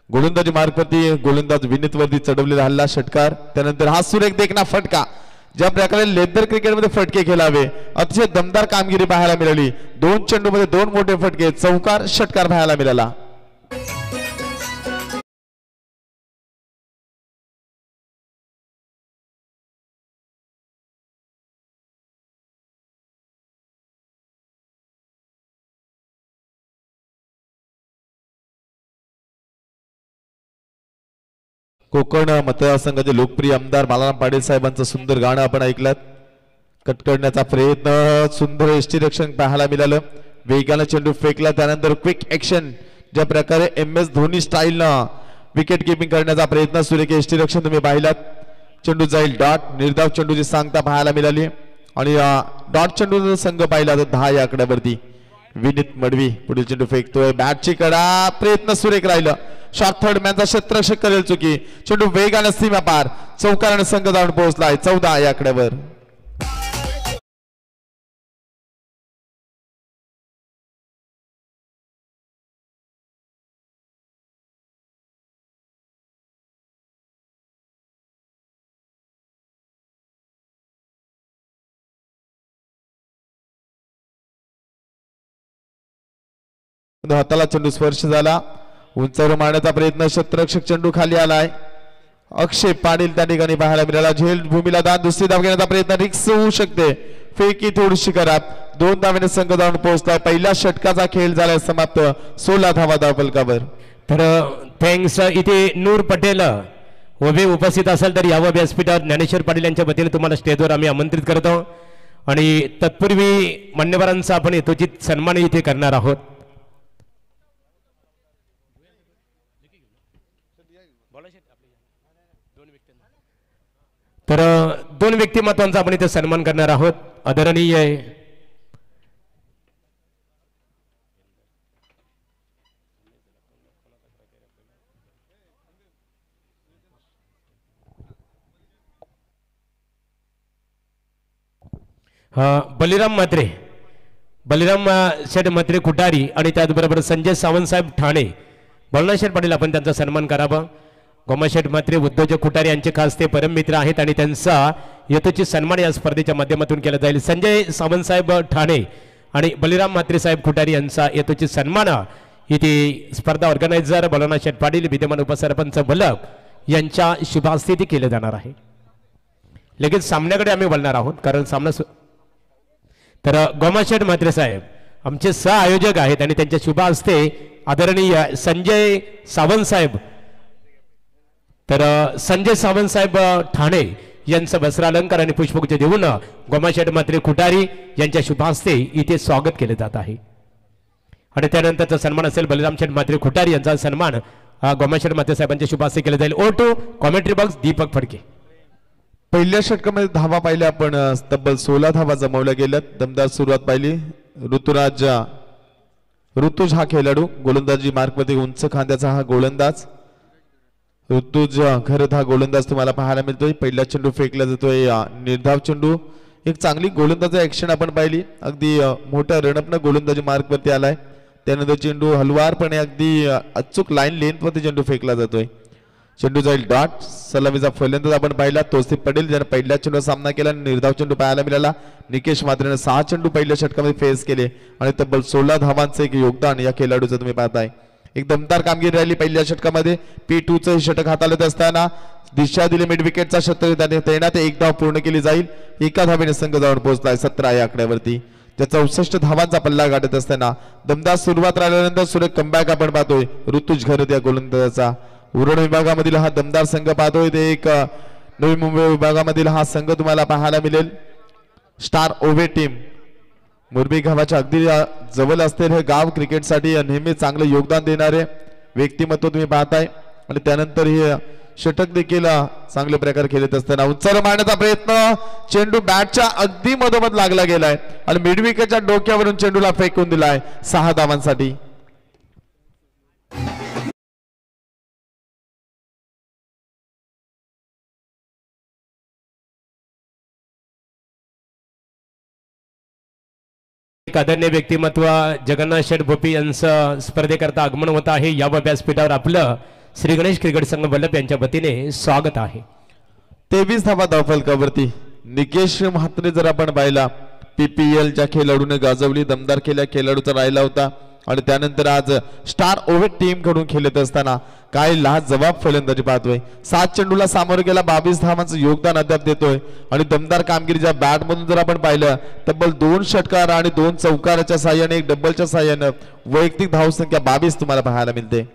गोलंदाजी मार्गवरती गोलंदाज विनीतवरती चढवलेला हल्ला षटकार, त्यानंतर हा सुरेख देखना फटका. ज्या प्रकारे लेदर क्रिकेटमध्ये फटके खेळावे अतिशय दमदार कामगिरी पाहायला मिळाली. 2 चेंडूमध्ये 2 मोठे फटके, चौकार षटकार पाहायला मिळाला. कोकण मतदारसंघाचे लोकप्रिय आमदार बालाराम पाटील साहेबांचं सुंदर गाणं आपण ऐकलं. कट करण्याचा प्रयत्न, सुंदर यष्टीरक्षण पाहायला मिळालं. वेगानं चेंडू फेकला, त्यानंतर क्विक ऍक्शन. ज्या प्रकारे MS धोनी स्टाईलनं विकेट किपिंग करण्याचा प्रयत्न, सुरेख यष्टीरक्षण तुम्ही पाहिलात. चेंडू जाईल डॉट. निर्धाव चेंडूची सांगता पाहायला मिळाली आणि डॉट चेंडू संघ पाहिला तर 10 या आकड्यावरती. विनीत मडवी पुढील चेंडू फेकतोय, बॅटची कडा, प्रयत्न सुरेख राहिलं. शॉट थर्ड मॅनचा क्षेत्ररक्षक करेल चुकी. चेंडू वेगाने सीमा पार, चौकाराने संघ जाऊन पोहोचलाय 14 या आकड्यावर. हाताला चेंडू स्पर्श झाला, उंचावर मारण्याचा प्रयत्न, क्षेत्ररक्षक चेंडू खाली आलाय. अक्षय पाटील त्या ठिकाणी पाहायला मिळाला. झेल भूमीला दान, दुसरी धाव घेण्याचा प्रयत्न, रिक्स होऊ शकते, फेकी थोडीशी करा. 2 धावेने संघ जाऊन पोहोचला. पहिल्या षटकाचा खेळ झालाय समाप्त. 16 धावा धावफलकावर. तर थँक्स. इथे नूर पटेल उभे उपस्थित असाल तर यावं व्यासपीठावर. ज्ञानेश्वर पाटील यांच्या वतीने तुम्हाला स्टेजवर आम्ही आमंत्रित करतो आणि तत्पूर्वी मान्यवरांचा आपण यथोचित सन्मान इथे करणार आहोत. तर 2 व्यक्तिमत्वांचा आपण इथे सन्मान करणार आहोत. आदरणीय बलिराम म्हात्रे बलिराम शेठ म्हात्रे कुटारी आणि त्याचबरोबर संजय सावंतसाहेब ठाणे बलनाथ शेठ पाटील आपण त्यांचा सन्मान करावा. गोमाशेठ म्हात्रे उद्योजक कुटारी यांचे खास ते परममित्र आहेत आणि त्यांचा यथोचित सन्मान या स्पर्धेच्या माध्यमातून केला जाईल. संजय सावंतसाहेब ठाणे आणि बलिराम म्हात्रे साहेब कुटारी यांचा यथोचित सन्मान इथे स्पर्धा ऑर्गनायझर बलनाथ शेठ पाटील विद्यमान उपसरपंच वल्लभ यांच्या शुभास्थिती केले जाणार आहे. लगेच सामन्याकडे आम्ही वळणार आहोत कारण सामना तर गोमाशेठ म्हात्रे साहेब आमचे सहआयोजक आहेत आणि त्यांच्या शुभ हस्ते आदरणीय संजय सावंतसाहेब तर संजय सावंतसाहेब ठाणे यांचं वस्त्रालंकार आणि पुष्पगुच्छ देऊन गोमाशेठ म्हात्रे कुटारी यांच्या शुभ हस्ते इथे स्वागत केले जात आहे. आणि त्यानंतरचा सन्मान असेल बलिराम शेठ म्हात्रे कुटारी यांचा सन्मान गोमाशेठ म्हात्रे साहेबांच्या शुभ हस्ते केला जाईल. O2 commentary box Deepak Phadke. पहिल्या षटकामध्ये धावा पाहिल्या आपण तब्बल 16 धावा जमवल्या गेल्यात. दमदार सुरुवात पाहिली. ऋतुज हा खेळाडू गोलंदाजी मार्कमध्ये उंच खांद्याचा हा गोलंदाज ऋतुज खरत हा गोलंदाज तुम्हाला पाहायला मिळतोय. पहिला चेंडू फेकला जातोय निर्धाव चेंडू. एक चांगली गोलंदाजी ऍक्शन आपण पाहिली. अगदी मोठ्या रणपनं गोलंदाजी मार्कवरती आलाय. त्यानंतर चेंडू हलवारपणे अगदी अचूक लाईन लेंथवरती चेंडू फेकला जातोय. चेंडू जाईल डॉट. सलामीचा फलंदाज आपण पाहिला तोच पडेल ज्याने पहिल्या चेंडू सामना केला. निर्धाव चेंडू पाहायला मिळाला. निकेश म्हात्रेने 6 चेंडू पहिल्या षटकामध्ये फेस केले आणि तब्बल 16 धावांचं एक योगदान या खेळाडूचं तुम्ही पाहताय. एक दमदार कामगिरी राहिली पहिल्या षटकामध्ये. P2चं षटक हाताळत असताना दिशा दिली मिड विकेटचा षटक तैनात. एक धाव पूर्ण केली जाईल. एका धावेने संघ जाऊन पोहोचलाय 17 या आकड्यावरती. त्या 64 धावांचा पल्ला गाठत असताना दमदार सुरुवात राहिल्यानंतर सुरेख कमबॅक आपण पाहतोय ऋतुज खरत या गोलंदाजाचा. उरण विभागामधील हा दमदार संघ पाहतोय ते एक नवी मुंबई विभागामधील हा संघ तुम्हाला पाहायला मिळेल. स्टार ओव्हे टीम मुरबी गावाच्या अगदी जवळ असलेले हे गाव क्रिकेटसाठी नेहमी चांगलं योगदान देणारे व्यक्तिमत्व तुम्ही पाहताय. आणि त्यानंतर हे षटक देखील चांगल्या प्रकारे खेळत असताना उंचावर मारण्याचा प्रयत्न. चेंडू बॅटच्या अगदी मधोमध लागला गेलाय आणि मिड विकेटच्या डोक्यावरून चेंडूला फेकून दिलाय 6 धावांसाठी. आदरणीय व्यक्तिमत्व जगन्नाथ शेठ भोपी यांचं स्पर्धेकरता आगमन होत आहे. या व्यासपीठावर आपलं श्री गणेश क्रिकेट संघ वल्लभ यांच्या वतीने स्वागत आहे. 23 धावा धावफलकावरती निकेश म्हात्रे जर आपण पाहिला PPLच्या खेळाडूने गाजवली. दमदार खेळाडूचा राहिला होता. आणि त्यानंतर आज स्टार ओव्हे टीम कडून खेळत असताना काय लाजवाब फलंदाजी पाहतोय. 7 चेंडूला सामोरं गेला 22 धावांचं योगदान अद्याप देतोय. आणि दमदार कामगिरीच्या बॅट मधून जर आपण पाहिलं तब्बल 2 षटकार आणि 2 चौकाराच्या साह्याने 1 डबलच्या साह्याने वैयक्तिक धावसंख्या 22 तुम्हाला पाहायला मिळते.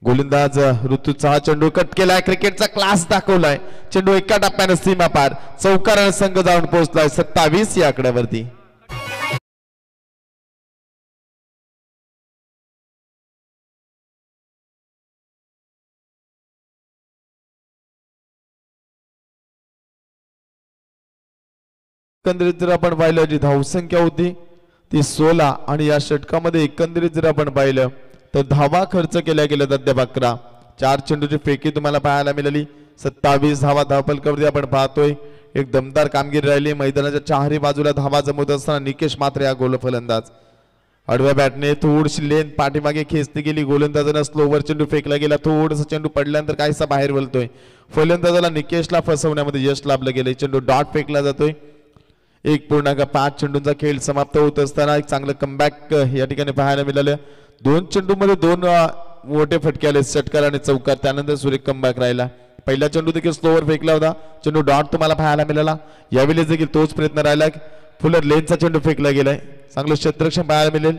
गोलंदाज ऋतूचा हा चेंडू कट केलाय. क्रिकेटचा क्लास दाखवलाय. चेंडू एका टप्प्याने सीमा पार चौकाराने संघ जाऊन पोहोचलाय 27 या आकड्यावरती. एकंदरीत जर आपण पाहिलं जी धावसंख्या होती ती 16 आणि या षटकामध्ये एकंदरीत जर आपण पाहिलं तर धावा खर्च केल्या गेल्या अद्याप 11. 4 चेंडूची फेकी तुम्हाला पाहायला मिळाली. 27 धावा धावफलकावरती आपण पाहतोय. एक दमदार कामगिरी राहिली. मैदानाच्या चारही बाजूला धावा जमवत असताना निकेश म्हात्रे हा गोल फलंदाज आडव्या बॅटने थोडीशी लेन पाठीमागे खेचली गेली. गोलंदाजानं स्लोवर चेंडू फेकला गेला. थोडंसं चेंडू पडल्यानंतर काहीसा बाहेर वळतोय. फलंदाजाला निकेशला फसवण्यामध्ये यश लाभलं गेलं. चेंडू डॉट फेकला जातोय. 1.5 चेंडूंचा खेळ समाप्त होत असताना एक चांगलं कमबॅक या ठिकाणी पाहायला मिळालं. 2 चेंडूमध्ये 2 मोठे फटके आले षटकार आणि चौकार. त्यानंतर सुरेख कमबॅक राहिला. पहिला चेंडू देखील स्लोवर फेकला होता. चेंडू डॉट तुम्हाला पाहायला मिळाला. यावेळेस देखील तोच प्रयत्न राहिला. फुलर लेनचा चेंडू फेकला गेलाय. चांगलं क्षेत्ररक्षण पाहायला मिळेल.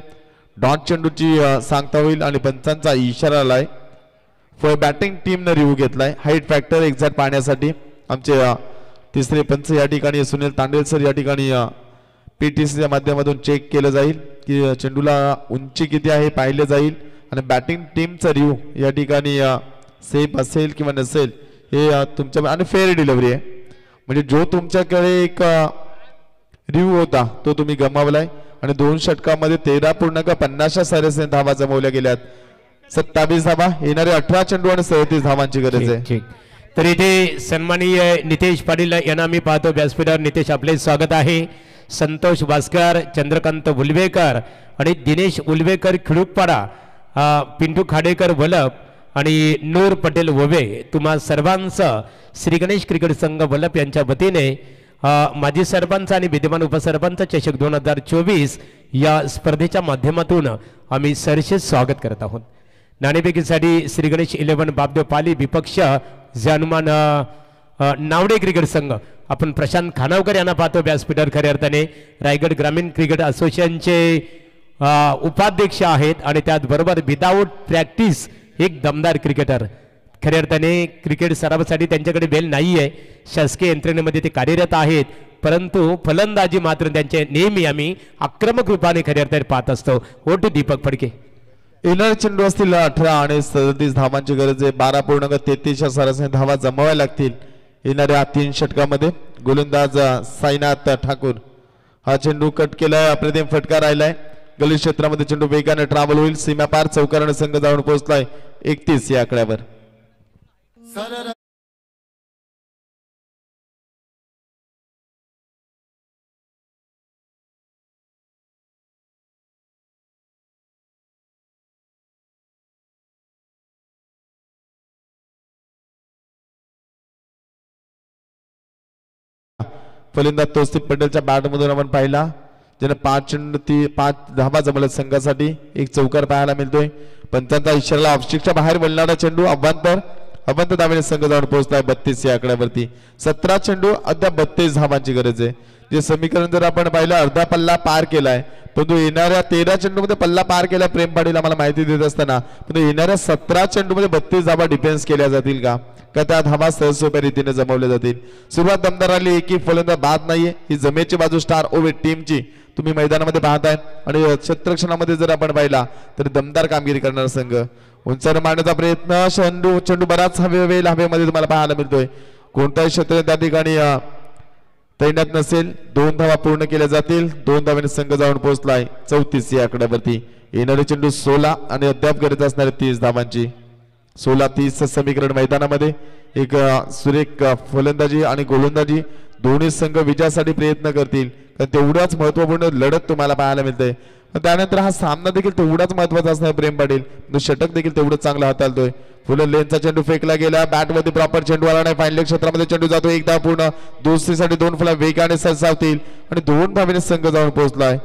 डॉट चेंडूची सांगता होईल आणि पंचांचा इशारा आलाय. फॉर बॅटिंग टीमने रिव्ह्यू घेतलाय. हाईट फॅक्टर एक्झॅक्ट पाहण्यासाठी आमचे तिसरे पंच या ठिकाणी सुनील तांडेल सर या ठिकाणी PTCच्या माध्यमातून चेक केलं जाईल की चेंडूला उंची किती आहे पाहिलं जाईल. आणि बॅटिंग टीमचा रिव्ह्यू या ठिकाणी सेफ असेल किंवा नसेल हे तुमच्या आणि फेअर डिलिव्हरी आहे. म्हणजे जो तुमच्याकडे एक रिव्ह्यू होता तो तुम्ही गमावलाय. आणि 2 षटकामध्ये 13.50 सरासरी धावा जमवल्या गेल्यात. 27 धावा येणारे 18 चेंडू आणि 37 धावांची गरज आहे. तर इथे सन्माननीय नितेश पाटील यांना मी पाहतो व्यासपीठावर. नितेश आपले स्वागत आहे. संतोष भास्कर, चंद्रकांत उलवेकर आणि दिनेश उलवेकर खिडूकपाडा, पिंटू खाडेकर वलप आणि नूर पटेल ववे, तुम्हा सर्वांचं श्री गणेश क्रिकेट संघ वलप यांच्या वतीने माजी सरपंच आणि विद्यमान उपसरपंच चषक 2024 या स्पर्धेच्या माध्यमातून आम्ही सरसे स्वागत करत आहोत. नाणेफेकीसाठी श्री गणेश 11 बापदेव पाली विपक्ष जानुमान नावडे क्रिकेट संघ. आपण प्रशांत खानावकर यांना पाहतो व्यासपीठावर. खऱ्या अर्थाने रायगड ग्रामीण क्रिकेट असोसिएशनचे उपाध्यक्ष आहेत आणि त्याचबरोबर विदाऊट प्रॅक्टिस एक दमदार क्रिकेटर. खऱ्या अर्थाने क्रिकेट सरावासाठी त्यांच्याकडे वेळ नाही आहे. शासकीय यंत्रणेमध्ये ते कार्यरत आहेत, परंतु फलंदाजी मात्र त्यांचे नेहमी आम्ही आक्रमक रूपाने खऱ्या अर्थाने पाहत असतो. हो टू दीपक फडके. येणारे चेंडू असतील 18 आणि 37 धावांची गरज आहे. 12.33 सरासरी धावा जमवाव्या लागतील येणाऱ्या 3 षटकामध्ये. गोलंदाज साईनाथ ठाकूर हा चेंडू कट केलाय. अप्रतिम फटका राहिलाय. गली क्षेत्रामध्ये चेंडू वेगाने ट्रॅव्हल होईल. सीमा पार चौकाराने संघ जाऊन पोहोचलाय 31 या आकड्यावर. फलंदाज तौसिफ पटेलच्या बॅट मधून आपण पाहिला, ज्याने 5 धावा जमवल्या संघासाठी. एक चौकार पाहायला मिळतोय. पंचांचा इशारा ऑफस्टिकच्या बाहेर वळणारा चेंडू अवंत धावेने संघ जाऊन पोहोचलाय 32 या आकड्यावरती. 17 चेंडू अद्याप 32 धावांची गरज आहे. जे समीकरण जर आपण पाहिलं अर्धा पल्ला पार केलाय, परंतु येणाऱ्या 13 चेंडू मध्ये पल्ला पार केला प्रेम पाटील आम्हाला माहिती देत असताना, परंतु येणाऱ्या 17 चेंडू मध्ये 32 धावा डिफेन्स केल्या जातील का त्या धावा सहजसोप्या रीतीने जमवल्या जातील. सुरुवात दमदार आली. एकही फलंदाज बाद नाहीये. ही जमेची बाजू स्टार ओव्हेट टीमची तुम्ही मैदानामध्ये पाहताय आणि क्षेत्ररक्षणामध्ये जर आपण पाहिला तर दमदार कामगिरी करणारा संघ. उंचावर मारण्याचा प्रयत्न, चेंडू बराच हवेमध्ये तुम्हाला पाहायला मिळतोय. कोणताही क्षेत्र त्या ठिकाणी तैनात नसेल. 2 धावा पूर्ण केल्या जातील. 2 धावेने संघ जाऊन पोहोचलाय 34 या आकड्यावरती. येणारे चेंडू 16 आणि अद्याप गरज असणारे 30 धावांची. 16-30 समीकरण मैदानामध्ये. एक सुरेख फलंदाजी आणि गोलंदाजी दोन्ही संघ विजयासाठी प्रयत्न करतील. तेवढाच महत्वपूर्ण लढत तुम्हाला पाहायला मिळते. त्यानंतर हा सामना देखील तेवढाच महत्वाचा असणार प्रेम पाटील. षटक देखील तेवढंच चांगला हाताळतोय. फुलं लेनचा चेंडू फेकला गेला. बॅट मध्ये प्रॉपर चेंडू आला नाही. फायनल क्षेत्रामध्ये चेंडू जातो. 1 धाव पूर्ण. दुसरीसाठी 2 फुला वेगाने सरसावतील आणि 2 धावेने संघ जाऊन पोहोचलाय.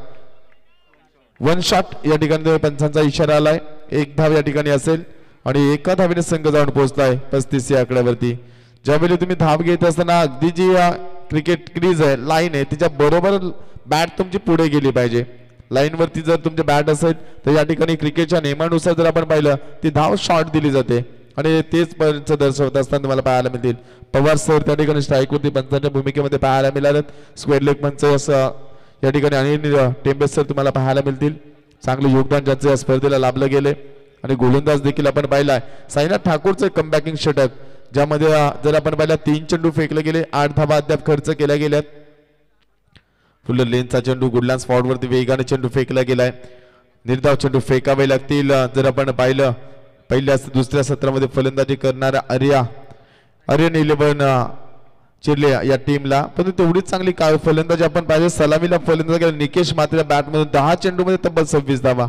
1 शॉट या ठिकाणी पंचांचा इशारा आलाय. 1 धाव या ठिकाणी असेल आणि 1 धावेने संघ जाऊन पोहोचलाय 35 या आकड्यावरती. ज्यावेळी तुम्ही धाव घेत असताना अगदी जी क्रिकेट क्रीज आहे, लाईन आहे, तिच्या बरोबर बॅट तुमची पुढे गेली पाहिजे. लाईन वरती जर तुमचे बॅट असेल तर या ठिकाणी क्रिकेटच्या नियमानुसार जर आपण पाहिलं ती धाव शॉर्ट दिली जाते आणि तेच पंच दर्शवत असताना तुम्हाला पाहायला मिळतील. पवार सर त्या ठिकाणी स्ट्राईक वरती पंचांच्या भूमिकेमध्ये पाहायला मिळालं. स्क्वेअर लेग पंच असं या ठिकाणी अनिल टेंबे सर तुम्हाला पाहायला मिळतील. चांगले योगदान ज्यांचं या स्पर्धेला लाभलं गेले. आणि गोलंदाज देखील आपण पाहिलाय साईनाथ ठाकूरचं कमबॅकिंग षटक, ज्यामध्ये जर आपण पाहिलं 3 चेंडू फेकले गेले, 8 धावा अद्याप खर्च केल्या गेल्यात. फुल लेनचा चेंडू गुडलँड स्पॉट वरती वेगाने चेंडू फेकला गेलाय. निर्धाव चेंडू फेकावे लागतील. जर आपण पाहिलं पहिल्या दुसऱ्या सत्रामध्ये फलंदाजी करणाऱ्या आर्यन 11 चिरले या टीमला, पण तेवढीच चांगली काय फलंदाजी आपण पाहिजे. सलामीला फलंदाजी केला निकेश मात्र बॅटमधून 10 चेंडू मध्ये तब्बल 26 धावा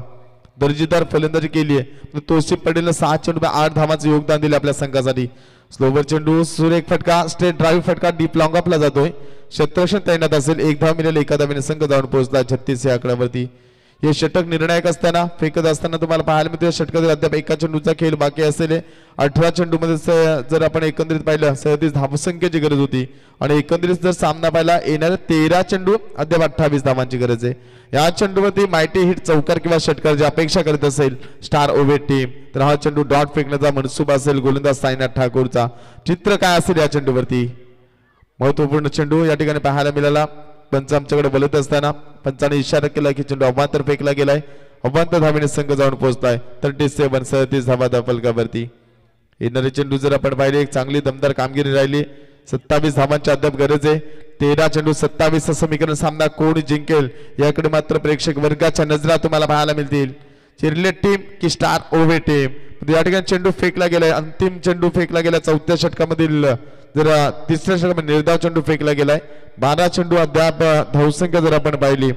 दर्जेदार फलंदाजी केली आहे. तौसिफ पटेलने 6 चेंडू 8 धावांचे योगदान दिले आपल्या संघासाठी. स्लोवर चेंडू, सुरेख फटका, स्ट्रेट ड्राईव्ह फटका डीप लॉंग ऑफला जातोय. क्षेत्ररक्षण तैनात असेल. 1 धाव मिळेल. 1 धावेने संघ जाऊन पोहोचला 36 या आकड्यावरती. हे षटक निर्णायक असताना फेकत असताना तुम्हाला पाहायला मिळते षटकातील अद्याप 1 चेंडूचा खेळ बाकी असेल. 18 चेंडू मध्ये जर आपण एकंदरीत पाहिलं 37 धावसंख्येची गरज होती आणि एकंदरीत जर सामना पाहिला येणारे 13 चेंडू अद्याप 28 धावांची गरज आहे. या चेंडूवरती माइटी हिट चौकार किंवा षटकार जी अपेक्षा करत असेल स्टार ओव्हेट टीम, तर हा चेंडू डॉट फेकण्याचा मनसूबा असेल गोलंदाज साईनाथ ठाकूरचा. चित्र काय असेल या चेंडूवरती? महत्वपूर्ण चेंडू या ठिकाणी पाहायला मिळाला. पंच आमच्याकडे बोलत असताना पंचाने इशारा केला की चेंडू अवांतर फेकला गेलाय. अवांतर धावेने संघ जाऊन पोहोचलाय 37 धावा फलकावरती. येणारे चेंडू जर आपण पाहिले एक चांगली दमदार कामगिरी राहिली. 27 धावांची अद्याप गरज आहे. 13 चेंडू 27 समीकरण सामना कोण जिंकेल याकडे मात्र प्रेक्षक वर्गाच्या नजरा तुम्हाला पाहायला मिळतील. चिरलेट टीम की स्टार ओव्हे टीम या ठिकाणी चेंडू फेकला गेलाय अंतिम चेंडू फेकला गेला चौथ्या षटकामधील जर तिसऱ्या षटकामध्ये निर्धाव चेंडू फेकला गेलाय 12 चेंडू अद्याप धावसंख्या जर आपण पाहिली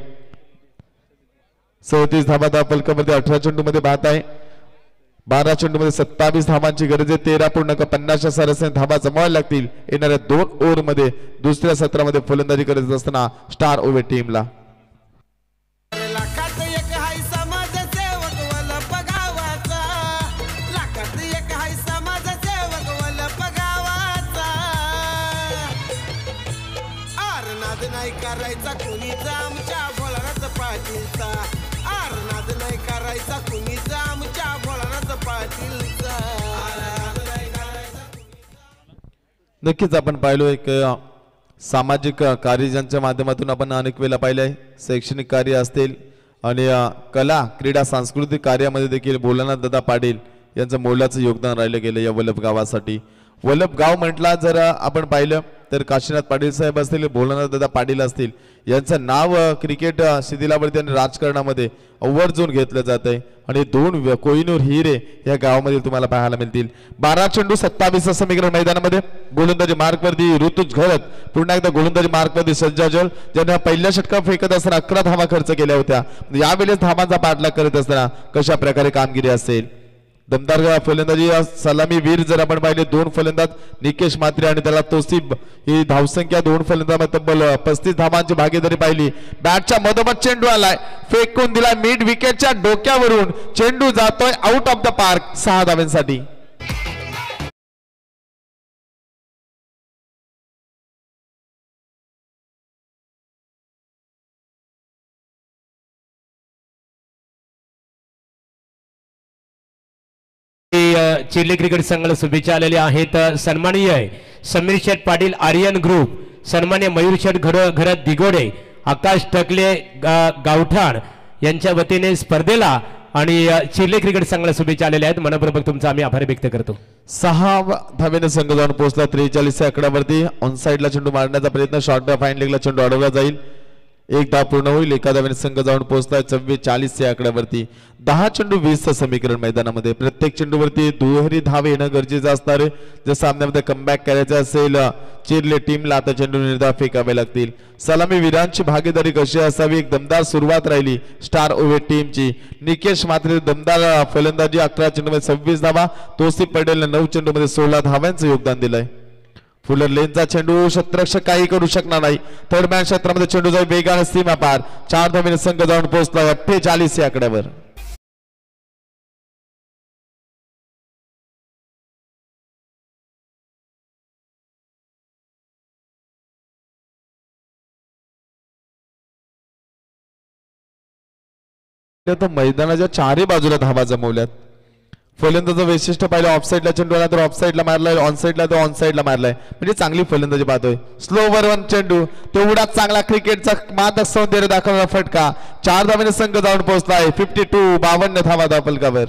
37 धावा धाव फलकामध्ये 18 चेंडू मध्ये बाद आहे 12 चेंडू मध्ये 27 धावांची गरज आहे 13.50 सरासरी धावा जमवायला लागतील येणाऱ्या 2 ओव्हर मध्ये दुसऱ्या सत्रामध्ये फलंदाजी करत असताना स्टार ओव्हे टीमला लाखात एक हाय समाजसेवक वलप गावाचा लाखात एक हाय समाजसेवक वलप गावाचा आरनाद नाही करायचा कुणीचा आमच्या भोळानाथ पाटीलचा आरनाद नाही करायचा कुणीचा आमच्या भोळानाथ पाटीलचा नक्कीच आपण पाहिलो एक सामाजिक कार्य ज्यांच्या माध्यमातून आपण अनेक वेळा पाहिलं आहे शैक्षणिक कार्य असतील आणि कला क्रीडा सांस्कृतिक कार्यामध्ये देखील भोलानाथ दादा पाटील यांचं मोलाचं योगदान राहिलं गेलं या वल्लभ गावासाठी वल्लभ गाव म्हटला जर आपण पाहिलं तर काशीनाथ पाटील साहेब असतील भोलानाथ दादा पाटील असतील यांचं नाव क्रिकेट शिथिलावरती आणि राजकारणामध्ये आवर्जून घेतलं जात आहे आणि 2 कोहिनूर हिरे या गावामध्ये तुम्हाला पाहायला मिळतील 12 चेंडू 27 समीकरण मैदानामध्ये गोलंदाजी मार्कवरती ऋतुज घरत पुन्हा एकदा गोलंदाजी मार्कवरती सज्जाजल ज्यांना पहिल्या षटकात फेकत असताना 11 धावा खर्च केल्या होत्या यावेळेस धावांचा पाठलाग करत असताना कशा प्रकारे कामगिरी असेल दमदार फलंदाजी सलामी वीर जर आपण पाहिले 2 फलंदाज निकेश मात्रे आणि त्याला तोसिब ही धावसंख्या 2 फलंदाज तब्बल 35 धावांची भागीदारी पाहिली बॅटच्या मधोमध चेंडू आलाय फेकून दिला मिड विकेटच्या डोक्यावरून चेंडू जातोय आउट ऑफ द पार्क 6 धावांसाठी चिल्ली क्रिकेट संघाला शुभेच्छा आलेल्या आहेत सन्माननीय समीर शेठ पाटील आर्यन ग्रुप सन्मान्य मयूर शेठ घरत दिगोडे आकाश टकले गावठाण यांच्या वतीने स्पर्धेला आणि चिल्ली क्रिकेट संघाला शुभेच्छा आलेल्या आहेत मनपूर्वक तुमचा आम्ही आभार व्यक्त करतो 6 धावेने संघ जाऊन पोहोचला 43 आकड्यावरती ऑन साइडला चेंडू मारण्याचा प्रयत्न शॉर्ट फाईन लेगला चेंडू अडवला जाईल 1 धाव पूर्ण होईल एका धावेने संघ जाऊन पोहोचलाय 44 या आकड्यावरती 10 चेंडू 20 समीकरण मैदानामध्ये प्रत्येक चेंडूवरती दुहेरी धाव येणं गरजेचं असणार आहे जर सामन्यामध्ये कमबॅक करायचं असेल चिरले टीमला आता चेंडू निर्धाव फेकावे लागतील सलामी वीरांची भागीदारी कशी असावी एक दमदार सुरुवात राहिली स्टार ओव्हे टीमची निकेश मात्रे दमदार फलंदाजी 11 चेंडूमध्ये 26 धावा तोसिफ पटेल 9 चेंडूमध्ये 16 धावांचं योगदान दिलंय फुलर लेनचा चेंडू शतरक्षक काही करू शकणार नाही थर्ड मॅन क्षेत्रामध्ये चेंडू जाईल वेगाने सीमा पार 4 धावेने संघ जाऊन पोहोचला 48 या आकड्यावर मैदानाच्या चारही बाजूला धावा जमवल्यात फलंदाज वैशिष्ट्य पाहिलं ऑफ साइडला चेंडू आला तर ऑफ साइडला मारलाय ऑन साइडला तर ऑन साइडला मारलाय म्हणजे चांगली फलंदाजी पाहतोय स्लोवर वन चेंडू तेवढाच चांगला क्रिकेटचा मादक सौंदर्य दाखवणारा फटका 4 धावेने संघ जाऊन पोहोचलाय 52 धावा धाव फलकावर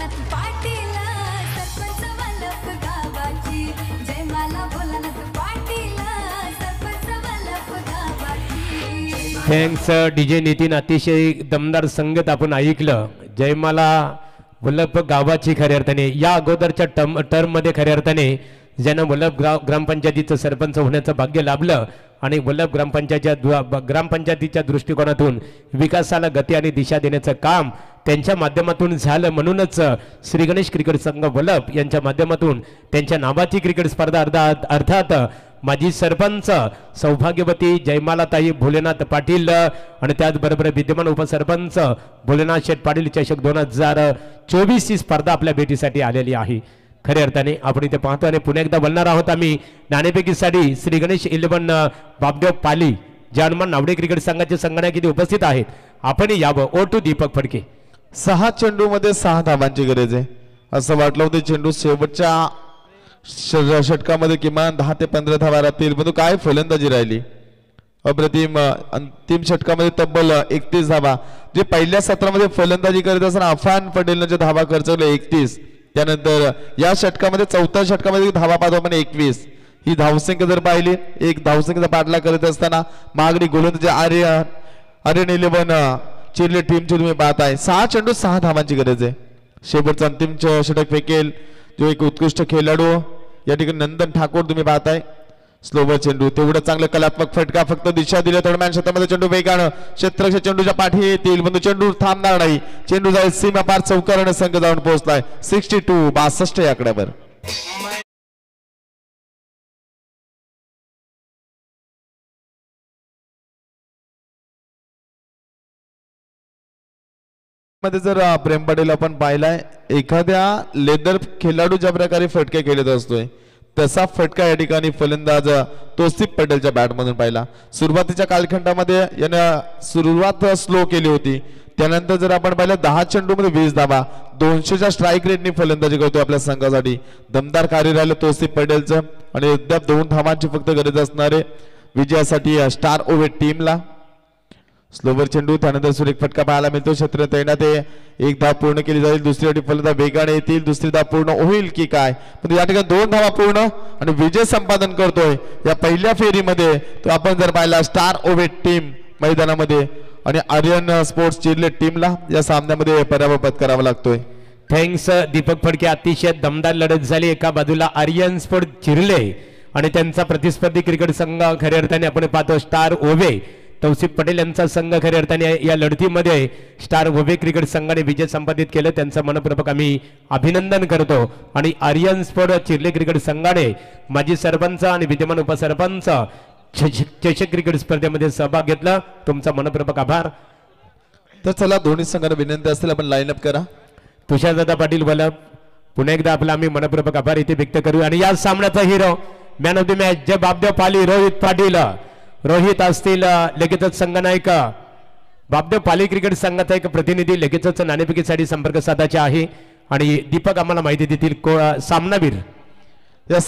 भोलानाथ पाटील सरपंच वल्लभ गावाची जयमाला भोलानाथ पाटील सरपंच वल्लभ गावाची. Thanks DJ Nitin. अतिशय दमदार संगीत आपण ऐकलं. जयमाला वल्लभ गावाची खऱ्या अर्थाने या अगोदरच्या टर्म मध्ये खऱ्या अर्थाने ज्यांना वल्लभ ग्रामपंचायतीचं सरपंच होण्याचं भाग्य लाभलं आणि वल्लभ ग्रामपंचायतीच्या दृष्टिकोनातून विकासाला गती आणि दिशा देण्याचं काम त्यांच्या माध्यमातून झालं. म्हणूनच श्री गणेश क्रिकेट संघ वल्लभ यांच्या माध्यमातून त्यांच्या नावाची क्रिकेट स्पर्धा अर्थात माजी सरपंच सौभाग्यवती जयमालाताई भोलेनाथ पाटील आणि त्याचबरोबर विद्यमान उपसरपंच भोलेनाथ शेठ पाटील चषक 2024 ही स्पर्धा आपल्या भेटीसाठी आलेली आहे. खऱ्या अर्थाने आपण इथे पाहतो आणि पुन्हा एकदा बोलणार आहोत आम्ही नाणेफेकीसाठी श्री गणेश 11 बापदेव पाली जानमान नावडे क्रिकेट संघाचे संगणक इथे उपस्थित आहेत. आपण यावं. ओ टू दीपक फडके. 6 चेंडू मध्ये 6 धावांची गरज आहे. असं वाटलं होतं चेंडू शेवटच्या षटकामध्ये किमान 10 ते 15 धावा राहतील, परंतु काय फलंदाजी राहिली अप्रतिम. अंतिम षटकामध्ये तब्बल 31 धावा. जे पहिल्या सत्रामध्ये फलंदाजी करत असताना अफान पटेलनं जे धावा खर्चवले 31, त्यानंतर या षटकामध्ये 4थ्या षटकामध्ये धावा पाहतो 21. ही धावसंख्या जर पाहिली, एक धावसंख्येचा पाठलाग करत असताना मागणी गोलंदाजी आर्यन 11 चिरले टीमची तुम्ही पाहताय. 6 चेंडू 6 धावांची गरज आहे. शेवटचा अंतिम षटक फेकेल जो एक उत्कृष्ट खेळाडू या ठिकाणी नंदन ठाकूर तुम्ही पाहताय. स्लोवर चेंडू तेवढं चांगलं कलात्मक फटका, फक्त दिशा दिल्या दरम्यान क्षेत्रामध्ये चेंडू वेगानं क्षेत्ररक्षक चेंडूच्या पाठी येतील, पण चेंडू थांबणार नाही. चेंडू जाईल सीमा पार चौकाराने संघ जाऊन पोहोचलाय. 62 या आकड्यावर. मध्ये जर प्रेम पाटील आपण पाहिलाय, एखाद्या लेदर खेळाडू ज्या प्रकारे फटके खेळत असतोय तसा फटका या ठिकाणी फलंदाज तौसिफ पटेलच्या बॅटमधून पाहिला. सुरुवातीच्या कालखंडामध्ये यानं सुरुवात स्लो केली होती, त्यानंतर जर आपण पाहिलं 10 चेंडूमध्ये 20 धावा, 200च्या स्ट्राईक रेटने फलंदाजी करतोय आपल्या संघासाठी. दमदार कार्य राहिलं तौसिफ पटेलचं आणि अद्याप 2 धावांची फक्त गरज असणारे विजयासाठी स्टार ओव्हर टीमला. स्लोवर चेंडू त्यानंतर सुरेख फटका पाहायला मिळतो. क्षेत्र तैनात आहे. एक धाव पूर्ण केली जाईल, दुसरी फलंदाज वेगाने येतील, दुसरी धाव पूर्ण होईल की काय, पण या ठिकाणी 2 धावा पूर्ण आणि विजय संपादन करतोय या पहिल्या फेरीमध्ये. तो आपण जर पाहिला स्टार ओव्हर टीम मैदानामध्ये आणि आर्यन स्पोर्ट्स चिरले टीमला या सामन्यामध्ये पराभव पत्करावा लागतोय. थँक्स दीपक फडके. अतिशय दमदार लढत झाली. एका बाजूला आर्यन स्पोर्ट चिरले आणि त्यांचा प्रतिस्पर्धी क्रिकेट संघ खऱ्या अर्थाने आपण पाहतो स्टार ओव्हे तौसिफ पटेल यांचा संघ खऱ्या अर्थाने या लढतीमध्ये स्टार ओव्हे क्रिकेट संघाने विजय संपादित केलं. त्यांचं मनपूर्वक आम्ही अभिनंदन करतो. आणि आर्यन स्पोर्ट चिरले क्रिकेट संघाने माजी सरपंच आणि विद्यमान उपसरपंच चषक क्रिकेट स्पर्धेमध्ये सहभाग घेतला. तुमचा मनपूर्वक आभार. तर चला दोन्ही संघांना विनंती असतील आपण लाईन अप करा. तुषारदादा पाटील वल्लभ पुन्हा एकदा आपला आम्ही मनपूर्वक आभार इथे व्यक्त करू. आणि या सामन्याचा hero man of the match Jay Bapdev Pali Rohit Patil. Rohit असतील लगेचच संघनायक बापदेव पाली क्रिकेट संघाचा एक प्रतिनिधी लगेचच नाणेफेकीसाठी संपर्क साधायचे आहे आणि दीपक आम्हाला माहिती देतील सामनावीर